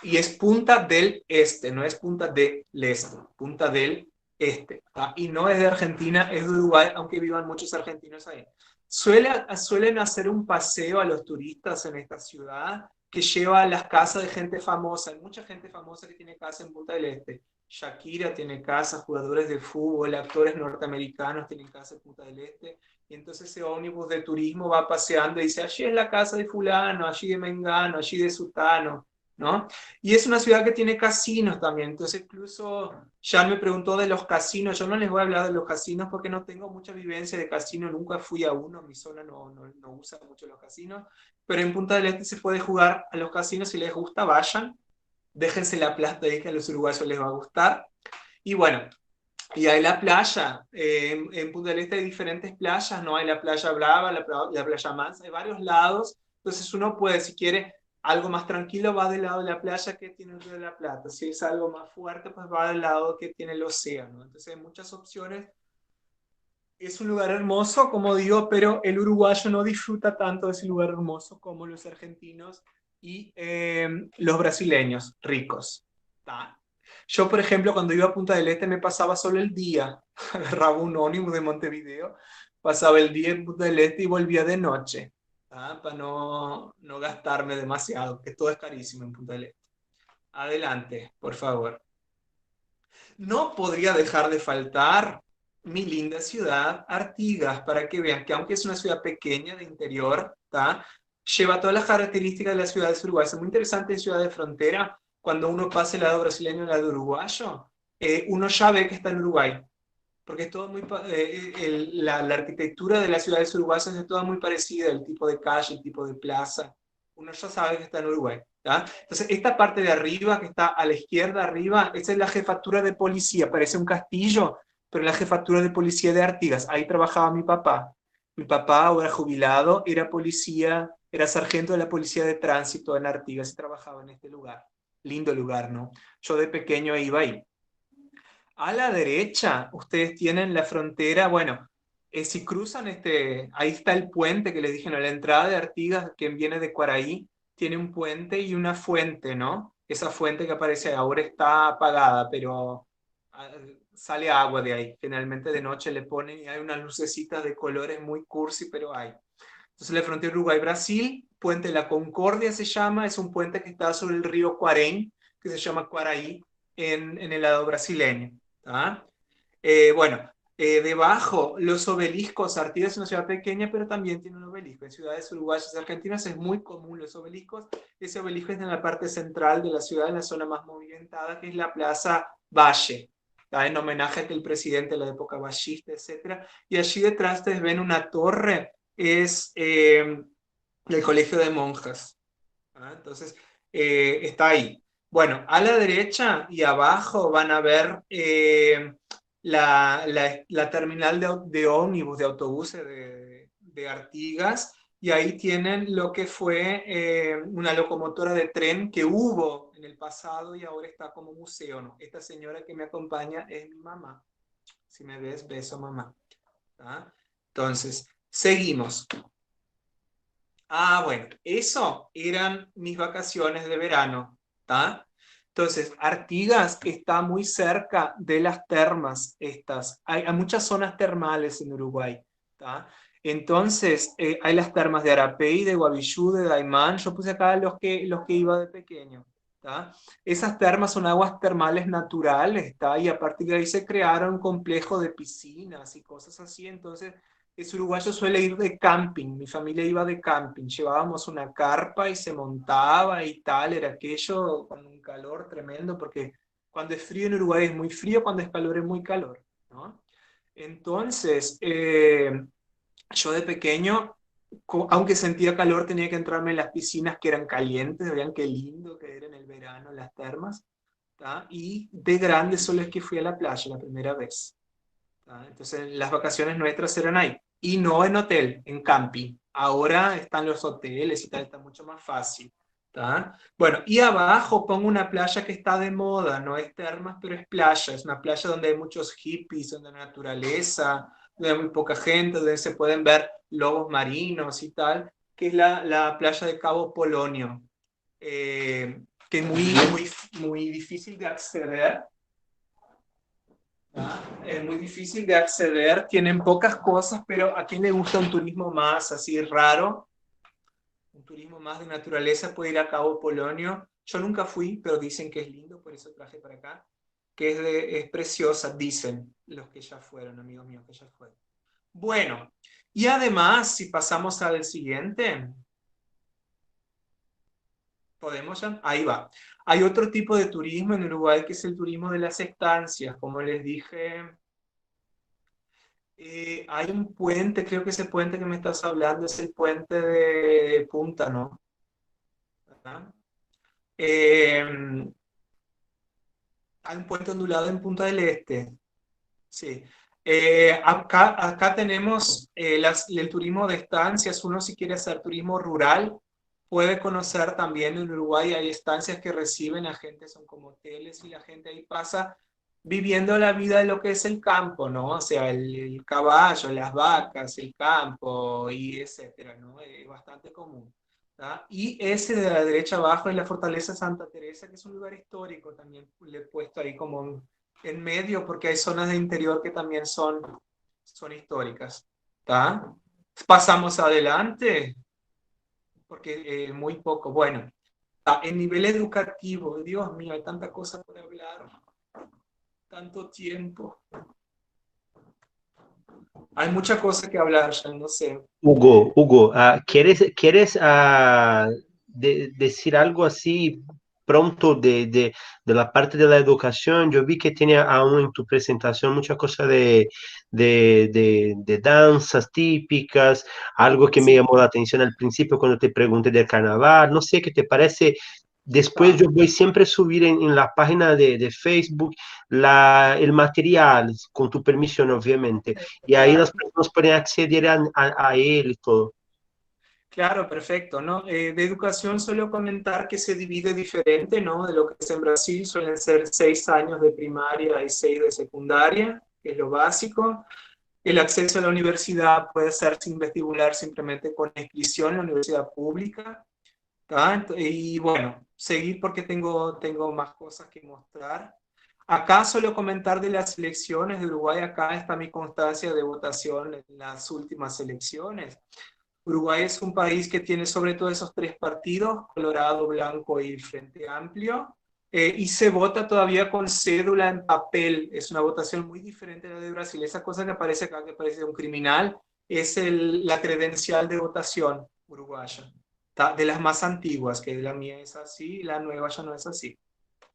Y es Punta del Este, no es Punta del Este, Punta del Este. ¿Tá? Y no es de Argentina, es de Uruguay, aunque vivan muchos argentinos ahí. Suelen hacer un paseo a los turistas en esta ciudad que lleva a las casas de gente famosa. Hay mucha gente famosa que tiene casa en Punta del Este. Shakira tiene casa, jugadores de fútbol, actores norteamericanos tienen casa en Punta del Este. Y entonces ese ómnibus de turismo va paseando y dice, allí es la casa de fulano, allí de Mengano, allí de Sutano, ¿no? Y es una ciudad que tiene casinos también, entonces incluso Jan me preguntó de los casinos, yo no les voy a hablar de los casinos porque no tengo mucha vivencia de casino, nunca fui a uno, mi zona no usa mucho los casinos, pero en Punta del Este se puede jugar a los casinos, si les gusta, vayan, déjense la plata ahí que a los uruguayos les va a gustar. Y bueno, y hay la playa, en Punta del Este hay diferentes playas, ¿no? Hay la playa Brava, la playa Mansa, hay varios lados, entonces uno puede, si quiere algo más tranquilo, va del lado de la playa que tiene el Río de la Plata, si es algo más fuerte, pues va del lado que tiene el océano, entonces hay muchas opciones. Es un lugar hermoso, como digo, pero el uruguayo no disfruta tanto de ese lugar hermoso como los argentinos y los brasileños ricos. ¿Tá? Yo, por ejemplo, cuando iba a Punta del Este me pasaba solo el día. Agarraba un ónibus de Montevideo, pasaba el día en Punta del Este y volvía de noche, ¿tá? Para no gastarme demasiado, que todo es carísimo en Punta del Este. Adelante, por favor. No podría dejar de faltar mi linda ciudad, Artigas, para que vean que aunque es una ciudad pequeña de interior, ¿tá? Lleva todas las características de las ciudades uruguayas. Es muy interesante en ciudad de frontera, cuando uno pasa el lado brasileño y el lado uruguayo, uno ya ve que está en Uruguay, porque es todo muy, la arquitectura de las ciudades uruguayas es toda muy parecida, el tipo de calle, el tipo de plaza, uno ya sabe que está en Uruguay. ¿Tá? Entonces, esta parte de arriba, que está a la izquierda arriba, esa es la jefatura de policía, parece un castillo, pero la jefatura de policía de Artigas, ahí trabajaba mi papá. Mi papá, ahora jubilado, era policía, era sargento de la policía de tránsito en Artigas y trabajaba en este lugar. Lindo lugar, ¿no? Yo de pequeño iba ahí. A la derecha, ustedes tienen la frontera, bueno, si cruzan ahí está el puente que les dije, ¿no? La entrada de Artigas, que viene de Cuaraí, tiene un puente y una fuente, ¿no? Esa fuente que aparece ahora está apagada, pero ah, sale agua de ahí. Generalmente de noche le ponen y hay unas lucecitas de colores muy cursi, pero hay. Entonces la frontera Uruguay-Brasil, Puente de la Concordia se llama, es un puente que está sobre el río Cuarén, que se llama Cuaraí, en el lado brasileño. ¿Tá? Bueno, debajo, los obeliscos. Artigas es una ciudad pequeña, pero también tiene un obelisco. En ciudades uruguayas y argentinas es muy común los obeliscos. Ese obelisco es en la parte central de la ciudad, en la zona más movimentada, que es la Plaza Valle, ¿tá? En homenaje a aquel presidente de la época vallista, etc. Y allí detrás ustedes ven una torre, es el Colegio de Monjas. ¿Ah? Entonces, está ahí. Bueno, a la derecha y abajo van a ver la terminal de ómnibus, de autobuses de Artigas, y ahí tienen lo que fue una locomotora de tren que hubo en el pasado y ahora está como museo, ¿no? Esta señora que me acompaña es mi mamá. Si me ves, beso mamá. ¿Ah? Entonces, seguimos. Ah, bueno, eso eran mis vacaciones de verano, ¿tá? Entonces, Artigas está muy cerca de las termas estas. Hay muchas zonas termales en Uruguay. ¿Tá? Entonces, hay las termas de Arapey, de Guavillú, de Daimán. Yo puse acá los que iba de pequeño. ¿Tá? Esas termas son aguas termales naturales, ¿tá? Y a partir de ahí se crearon un complejo de piscinas y cosas así. Entonces, ese uruguayo suele ir de camping, mi familia iba de camping, llevábamos una carpa y se montaba y tal, era aquello con un calor tremendo, porque cuando es frío en Uruguay es muy frío, cuando es calor es muy calor, ¿no? Entonces, yo de pequeño, aunque sentía calor, tenía que entrarme en las piscinas que eran calientes, vean qué lindo que era en el verano, las termas, ¿tá? Y de grande solo es que fui a la playa la primera vez. ¿Tá? Entonces, las vacaciones nuestras eran ahí. Y no en hotel, en camping. Ahora están los hoteles y tal, está mucho más fácil. ¿Tá? Bueno, y abajo pongo una playa que está de moda, no es termas, pero es playa. Es una playa donde hay muchos hippies, donde hay naturaleza, donde hay muy poca gente, donde se pueden ver lobos marinos y tal, que es la playa de Cabo Polonio, que es muy difícil de acceder. ¿Ah? Es muy difícil de acceder, tienen pocas cosas, pero a quien le gusta un turismo más así raro, un turismo más de naturaleza, puede ir a Cabo Polonio. Yo nunca fui, pero dicen que es lindo, por eso traje para acá, que es preciosa, dicen los que ya fueron, amigos míos que ya fueron. Bueno, y además, si pasamos al siguiente, podemos ya, ahí va. Hay otro tipo de turismo en Uruguay que es el turismo de las estancias, como les dije. Hay un puente, creo que ese puente que me estás hablando es el puente de Punta, ¿no? ¿Verdad? Eh, Hay un puente ondulado en Punta del Este, sí. Acá tenemos el turismo de estancias. Uno si quiere hacer turismo rural, puede conocer también en Uruguay, hay estancias que reciben a gente, son como hoteles y la gente ahí pasa viviendo la vida de lo que es el campo, ¿no? O sea, el caballo, las vacas, el campo y etcétera, ¿no? Es bastante común. ¿Tá? Y ese de la derecha abajo es la Fortaleza Santa Teresa, que es un lugar histórico, también le he puesto ahí como en medio, porque hay zonas de interior que también son históricas. ¿Tá? Pasamos adelante, porque muy poco. Bueno, en nivel educativo, Dios mío, hay tanta cosa por hablar, tanto tiempo. Hay mucha cosa que hablar, ya no sé.
Hugo, ¿quieres decir algo así pronto de la parte de la educación? Yo vi que tenía aún en tu presentación muchas cosas de danzas típicas, algo que me
Sí,
llamó la atención al principio cuando te pregunté del carnaval. No sé qué te parece. Después
está.
yo voy siempre a subir en la página de Facebook el material, con tu permisión, obviamente, y ahí las
Claro,
personas pueden acceder a él y todo.
claro, perfecto, ¿no? De educación suelo comentar que se divide diferente, ¿no? De lo que es en Brasil, suelen ser 6 años de primaria y 6 de secundaria, que es lo básico. El acceso a la universidad puede ser sin vestibular, simplemente con inscripción en la universidad pública. ¿Tá? Y bueno, seguir porque tengo más cosas que mostrar. Acá solo comentar de las elecciones de Uruguay. Acá está mi constancia de votación en las últimas elecciones. Uruguay es un país que tiene sobre todo esos tres partidos, Colorado, Blanco y Frente Amplio, y se vota todavía con cédula en papel. Es una votación muy diferente a la de Brasil. Esa cosa que aparece acá, que parece un criminal, es la credencial de votación uruguaya, de las más antiguas, que la mía es así, la nueva ya no es así.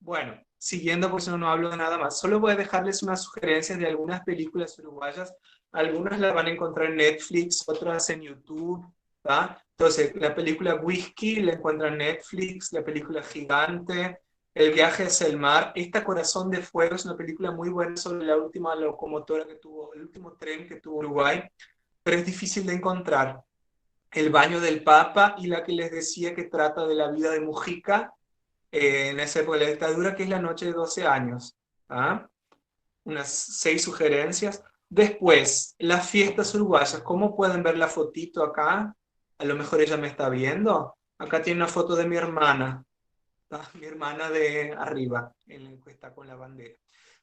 Bueno, siguiendo, porque si no, no hablo de nada más. Solo voy a dejarles unas sugerencias de algunas películas uruguayas. Algunas las van a encontrar en Netflix, otras en YouTube. ¿Tá? Entonces, la película Whisky la encuentran en Netflix, la película Gigante, El viaje hacia el mar. Esta Corazón de Fuego es una película muy buena sobre la última locomotora que tuvo, el último tren que tuvo Uruguay, pero es difícil de encontrar. El baño del Papa y la que les decía que trata de la vida de Mujica en esa época de la dictadura, que es La Noche de 12 años. ¿Ah? Unas 6 sugerencias. Después, las fiestas uruguayas. ¿Cómo pueden ver la fotito acá? A lo mejor ella me está viendo. Acá tiene una foto de mi hermana. ¿tá? Mi hermana de arriba, en el que está con la bandera.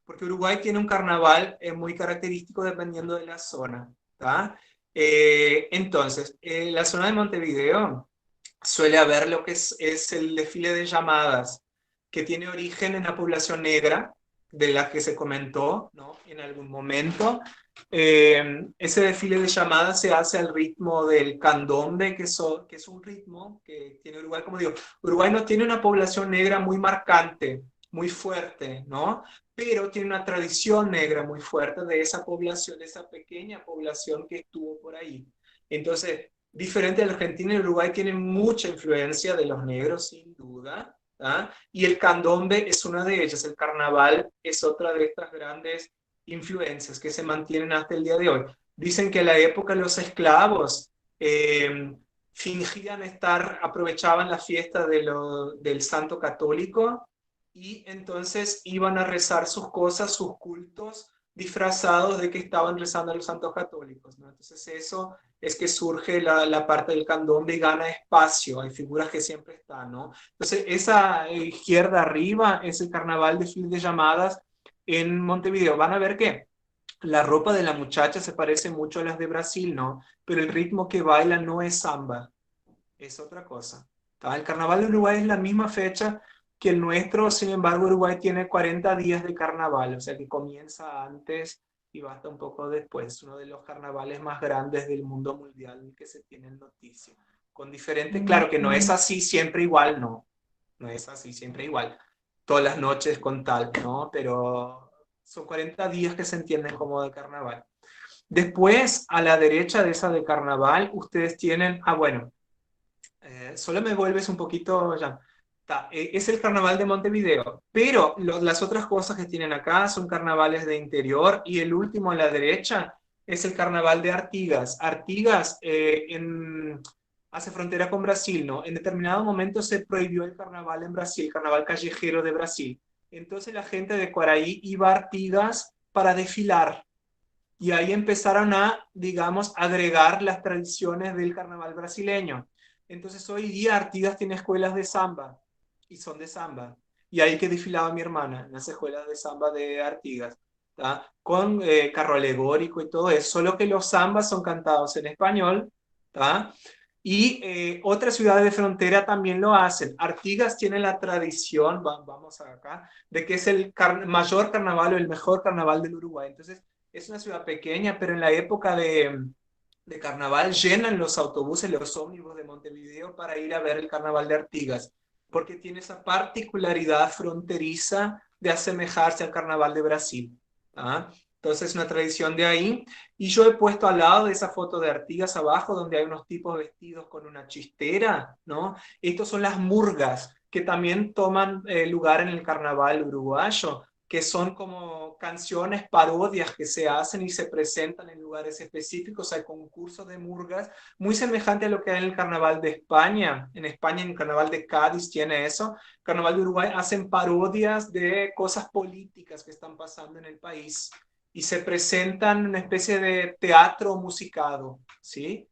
Porque Uruguay tiene un carnaval muy característico dependiendo de la zona. ¿Tá? Entonces, en la zona de Montevideo suele haber lo que es el desfile de llamadas, que tiene origen en la población negra, de la que se comentó, ¿no? En algún momento. Ese desfile de llamadas se hace al ritmo del candombe, que es un ritmo que tiene Uruguay. Como digo, Uruguay no tiene una población negra muy marcante, muy fuerte, ¿no? Pero tiene una tradición negra muy fuerte de esa población, de esa pequeña población que estuvo por ahí. Entonces, diferente de Argentina y Uruguay, tienen mucha influencia de los negros, sin duda. ¿Ah? Y el candombe es una de ellas, el carnaval es otra de estas grandes influencias que se mantienen hasta el día de hoy. Dicen que en la época los esclavos fingían estar, aprovechaban la fiesta del santo católico y entonces iban a rezar sus cosas, sus cultos, disfrazados de que estaban rezando a los santos católicos, ¿no? Entonces eso es que surge la parte del candombe y gana espacio, hay figuras que siempre están, ¿no? Entonces esa izquierda arriba es el carnaval de Fil de Llamadas en Montevideo. Van a ver que la ropa de la muchacha se parece mucho a las de Brasil, ¿no? Pero el ritmo que baila no es samba, es otra cosa. El carnaval de Uruguay es la misma fecha que el nuestro, sin embargo, Uruguay tiene 40 días de carnaval, o sea que comienza antes y va hasta un poco después. Uno de los carnavales más grandes del mundo mundial que se tiene en noticia. Con diferentes, claro que no es así siempre igual, no. No es así siempre igual. Todas las noches con tal, ¿no? Pero son 40 días que se entienden como de carnaval. Después, a la derecha de esa de carnaval, ustedes tienen, bueno, solo me vuelves un poquito ya. Es el carnaval de Montevideo, pero las otras cosas que tienen acá son carnavales de interior y el último a la derecha es el carnaval de Artigas. Artigas hace frontera con Brasil, ¿no? En determinado momento se prohibió el carnaval en Brasil, el carnaval callejero de Brasil. Entonces la gente de Cuaraí iba a Artigas para desfilar y ahí empezaron a, digamos, agregar las tradiciones del carnaval brasileño. Entonces hoy día Artigas tiene escuelas de samba y son de samba. Y ahí que desfilaba mi hermana, en las escuelas de samba de Artigas, ¿tá? Con carro alegórico y todo eso, solo que los zambas son cantados en español, ¿tá? Y otras ciudades de frontera también lo hacen. Artigas tiene la tradición, vamos acá, de que es el mayor carnaval o el mejor carnaval del Uruguay. Entonces, es una ciudad pequeña, pero en la época de carnaval llenan los autobuses, los ómnibus de Montevideo para ir a ver el carnaval de Artigas, porque tiene esa particularidad fronteriza de asemejarse al carnaval de Brasil. ¿Ah? Entonces es una tradición de ahí. Y yo he puesto al lado de esa foto de Artigas abajo, donde hay unos tipos vestidos con una chistera, ¿no? Estos son las murgas, que también toman lugar en el carnaval uruguayo, que son como canciones, parodias que se hacen y se presentan en lugares específicos. Hay concursos de murgas, muy semejante a lo que hay en el Carnaval de España. En España, en el Carnaval de Cádiz tiene eso. Carnaval de Uruguay hacen parodias de cosas políticas que están pasando en el país y se presentan en una especie de teatro musicado, ¿sí?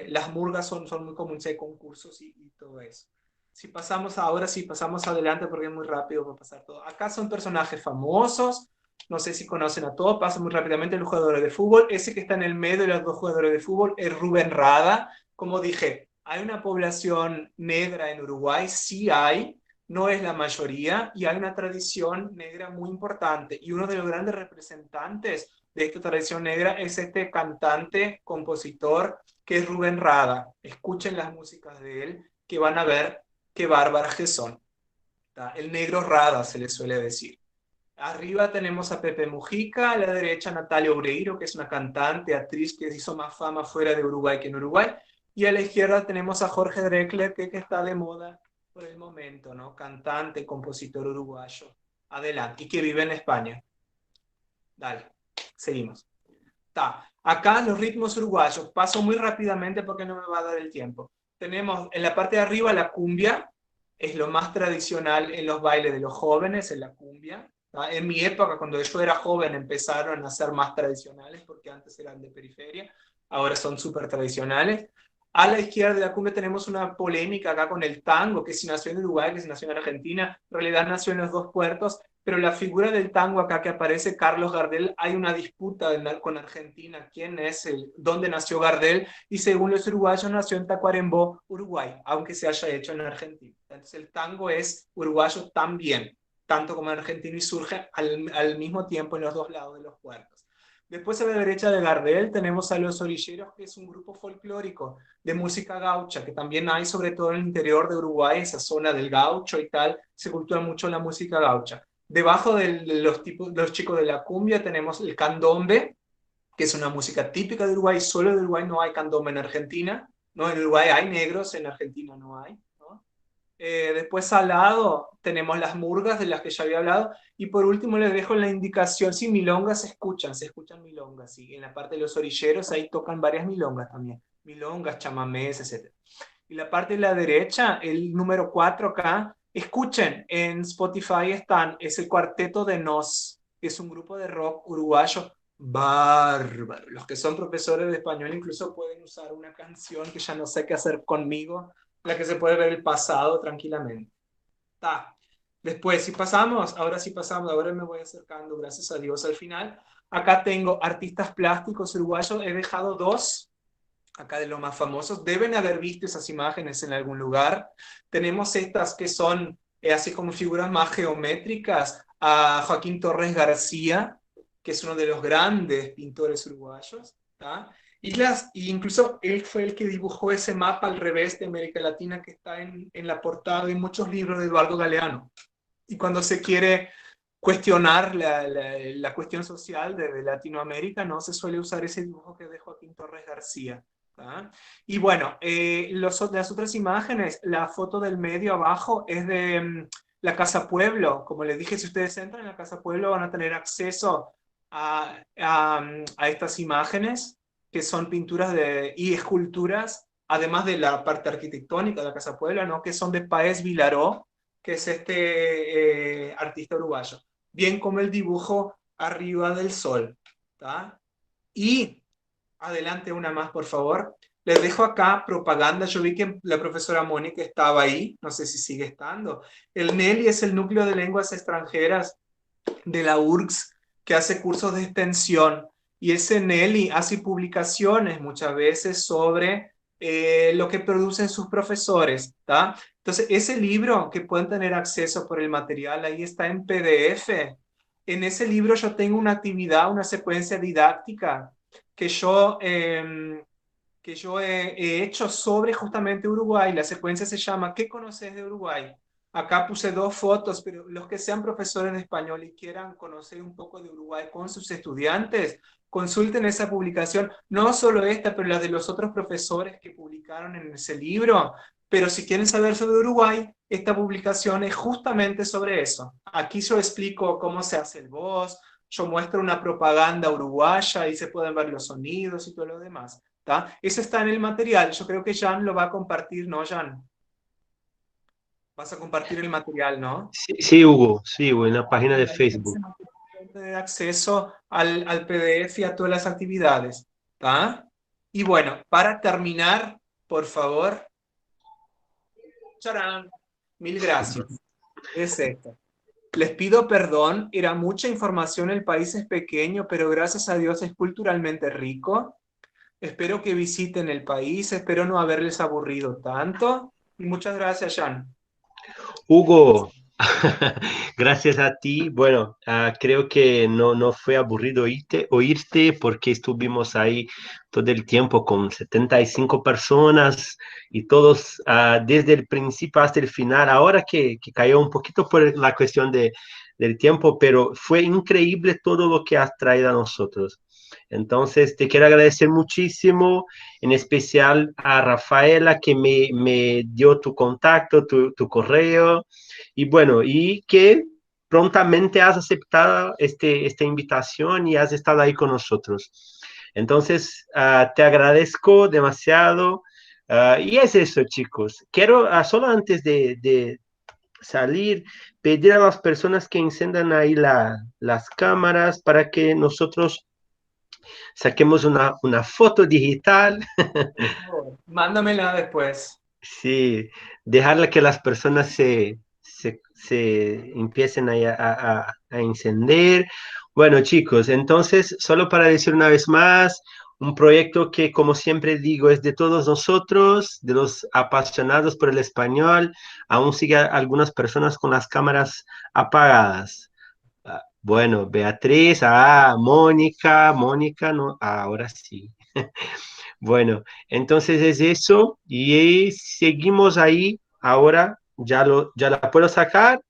Las murgas son muy comunes, hay concursos y todo eso. Si pasamos ahora, sí, pasamos adelante porque es muy rápido para pasar todo. Acá son personajes famosos, no sé si conocen a todos, paso muy rápidamente los jugadores de fútbol. Ese que está en el medio de los dos jugadores de fútbol es Rubén Rada. Como dije, ¿hay una población negra en Uruguay? Sí hay, no es la mayoría, y hay una tradición negra muy importante. Y uno de los grandes representantes de esta tradición negra es este cantante, compositor, que es Rubén Rada. Escuchen las músicas de él, que van a ver qué bárbaras que son. El negro Rada se le suele decir. Arriba tenemos a Pepe Mujica, a la derecha Natalia Oreiro, que es una cantante, actriz que hizo más fama fuera de Uruguay que en Uruguay, y a la izquierda tenemos a Jorge Drexler, que está de moda por el momento, ¿no? Cantante, compositor uruguayo. Adelante, y que vive en España. Dale, seguimos. Acá los ritmos uruguayos, paso muy rápidamente porque no me va a dar el tiempo. Tenemos en la parte de arriba la cumbia, es lo más tradicional en los bailes de los jóvenes, en la cumbia. En mi época, cuando yo era joven, empezaron a ser más tradicionales porque antes eran de periferia, ahora son súper tradicionales. A la izquierda de la cumbia tenemos una polémica acá con el tango, que si nació en Uruguay, que si nació en Argentina, en realidad nació en los dos puertos, pero la figura del tango acá que aparece, Carlos Gardel, hay una disputa con Argentina, quién es dónde nació Gardel, y según los uruguayos nació en Tacuarembó, Uruguay, aunque se haya hecho en Argentina. Entonces el tango es uruguayo también, tanto como en argentino, y surge al mismo tiempo en los dos lados de los puertos. Después a la derecha de Gardel tenemos a Los Orilleros, que es un grupo folclórico de música gaucha, que también hay sobre todo en el interior de Uruguay, esa zona del gaucho y tal, se cultiva mucho la música gaucha. Debajo de los chicos de la cumbia tenemos el candombe, que es una música típica de Uruguay, solo de Uruguay, no hay candombe en Argentina, ¿no? En Uruguay hay negros, en Argentina no hay, ¿no? Después al lado tenemos las murgas de las que ya había hablado, y por último les dejo la indicación, sí, milongas se escuchan milongas, sí, en la parte de los orilleros ahí tocan varias milongas también, milongas, chamamés, etc. Y la parte de la derecha, el número 4 acá, escuchen, en Spotify están, es el Cuarteto de Nos, que es un grupo de rock uruguayo bárbaro. Los que son profesores de español incluso pueden usar una canción que ya no sé qué hacer conmigo, la que se puede ver el pasado tranquilamente. Ta. Después, si pasamos, ahora sí pasamos, ahora me voy acercando, gracias a Dios, al final. Acá tengo artistas plásticos uruguayos, he dejado dos acá de los más famosos, deben haber visto esas imágenes en algún lugar. Tenemos estas que son así como figuras más geométricas, a Joaquín Torres García, que es uno de los grandes pintores uruguayos, ¿tá? Y incluso él fue el que dibujó ese mapa al revés de América Latina que está en la portada de muchos libros de Eduardo Galeano. Y cuando se quiere cuestionar la cuestión social de Latinoamérica, no se suele usar ese dibujo que es de Joaquín Torres García. ¿Ah? Y bueno, las otras imágenes, la foto del medio abajo es de la Casa Pueblo. Como les dije, si ustedes entran en la Casa Pueblo van a tener acceso a estas imágenes, que son pinturas y esculturas, además de la parte arquitectónica de la Casa Pueblo, ¿no? Que son de Páez Vilaró, que es este artista uruguayo. Bien como el dibujo arriba del sol. ¿Tá? Y adelante una más, por favor. Les dejo acá propaganda. Yo vi que la profesora Mónica estaba ahí, no sé si sigue estando. El NELI es el Núcleo de Lenguas Extranjeras de la URGS, que hace cursos de extensión. Y ese NELI hace publicaciones muchas veces sobre lo que producen sus profesores. ¿Tá? Entonces, ese libro que pueden tener acceso por el material, ahí está en PDF. En ese libro yo tengo una actividad, una secuencia didáctica que yo he hecho sobre justamente Uruguay. La secuencia se llama ¿Qué conoces de Uruguay? Acá puse dos fotos, pero los que sean profesores de español y quieran conocer un poco de Uruguay con sus estudiantes, consulten esa publicación, no solo esta, pero la de los otros profesores que publicaron en ese libro. Pero si quieren saber sobre Uruguay, esta publicación es justamente sobre eso. Aquí yo explico cómo se hace el voz, yo muestro una propaganda uruguaya y se pueden ver los sonidos y todo lo demás. ¿Tá? Eso está en el material. Yo creo que Jan lo va a compartir, ¿no, Jan? Vas a compartir el material, ¿no?
Sí, sí, Hugo, en la página de Facebook.
De acceso al PDF y a todas las actividades. ¿Tá? Y bueno, para terminar, por favor, ¡charán! Mil gracias. Es esto. Les pido perdón, era mucha información, el país es pequeño, pero gracias a Dios es culturalmente rico. Espero que visiten el país, espero no haberles aburrido tanto. Y muchas gracias, Jan.
Hugo, gracias a ti. Bueno, creo que no fue aburrido oírte porque estuvimos ahí todo el tiempo con 75 personas y todos desde el principio hasta el final. Ahora que cayó un poquito por la cuestión del tiempo, pero fue increíble todo lo que has traído a nosotros. Entonces, te quiero agradecer muchísimo, en especial a Rafaela que me dio tu contacto, tu correo, y bueno, y que prontamente has aceptado esta invitación y has estado ahí con nosotros. Entonces, te agradezco demasiado. Y es eso, chicos. Quiero, solo antes de salir, pedir a las personas que encendan ahí las cámaras para que nosotros saquemos una foto digital.
Por favor, mándamela después.
Sí, dejarla que las personas se empiecen a encender. Bueno, chicos, entonces, solo para decir una vez más, un proyecto que, como siempre digo, es de todos nosotros, de los apasionados por el español. Aún sigue algunas personas con las cámaras apagadas. Bueno, Beatriz, Mónica, no, ahora sí. Bueno, entonces es eso y seguimos ahí. Ahora ya la puedo sacar.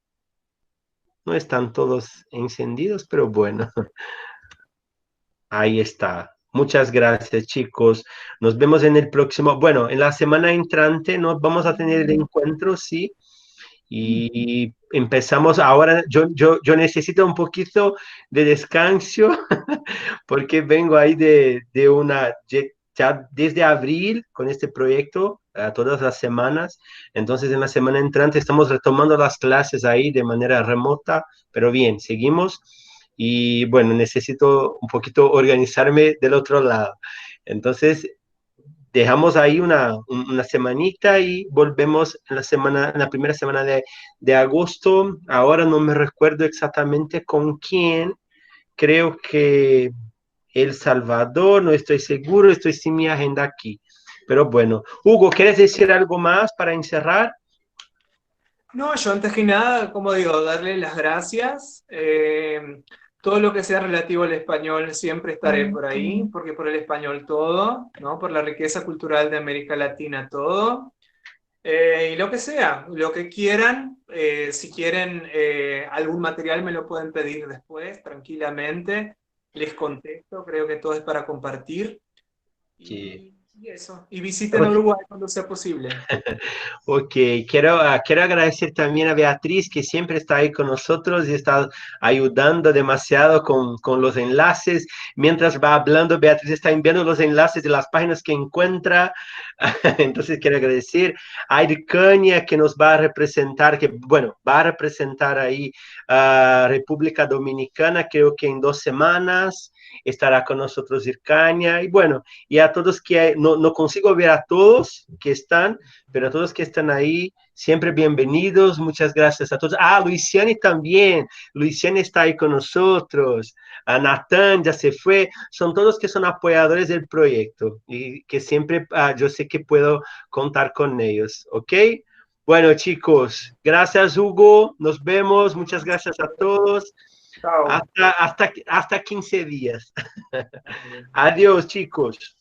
No están todos encendidos, pero bueno, ahí está. Muchas gracias, chicos. Nos vemos en el próximo. Bueno, en la semana entrante nos vamos a tener el encuentro, sí. Y empezamos ahora. Yo necesito un poquito de descanso porque vengo ahí de ya desde abril con este proyecto, todas las semanas. Entonces, en la semana entrante estamos retomando las clases ahí de manera remota, pero bien, seguimos. Y bueno, necesito un poquito organizarme del otro lado. Entonces, dejamos ahí una semanita y volvemos en la primera semana de agosto. Ahora no me recuerdo exactamente con quién. Creo que El Salvador, no estoy seguro, estoy sin mi agenda aquí. Pero bueno, Hugo, ¿quieres decir algo más para encerrar?
No, yo antes que nada, como digo, darle las gracias. Todo lo que sea relativo al español siempre estaré por ahí, porque por el español todo, ¿no? Por la riqueza cultural de América Latina todo. Y lo que sea, lo que quieran, si quieren algún material me lo pueden pedir después, tranquilamente. Les contesto, creo que todo es para compartir.
Sí.
Y eso, y visiten Uruguay cuando sea posible.
Ok, quiero agradecer también a Beatriz, que siempre está ahí con nosotros y está ayudando demasiado con los enlaces. Mientras va hablando, Beatriz está enviando los enlaces de las páginas que encuentra. Entonces, quiero agradecer a Irkania, que nos va a representar, que, bueno, va a representar ahí a República Dominicana, creo que en 2 semanas estará con nosotros Irkania. Y bueno, y a todos que no consigo ver a todos que están, pero a todos que están ahí, siempre bienvenidos. Muchas gracias a todos. Luisiane también. Luisiane está ahí con nosotros. A Nathan ya se fue. Son todos que son apoyadores del proyecto y que siempre yo sé que puedo contar con ellos. ¿Ok? Bueno, chicos, gracias, Hugo. Nos vemos. Muchas gracias a todos.
Chao.
Hasta 15 días. Adiós, chicos.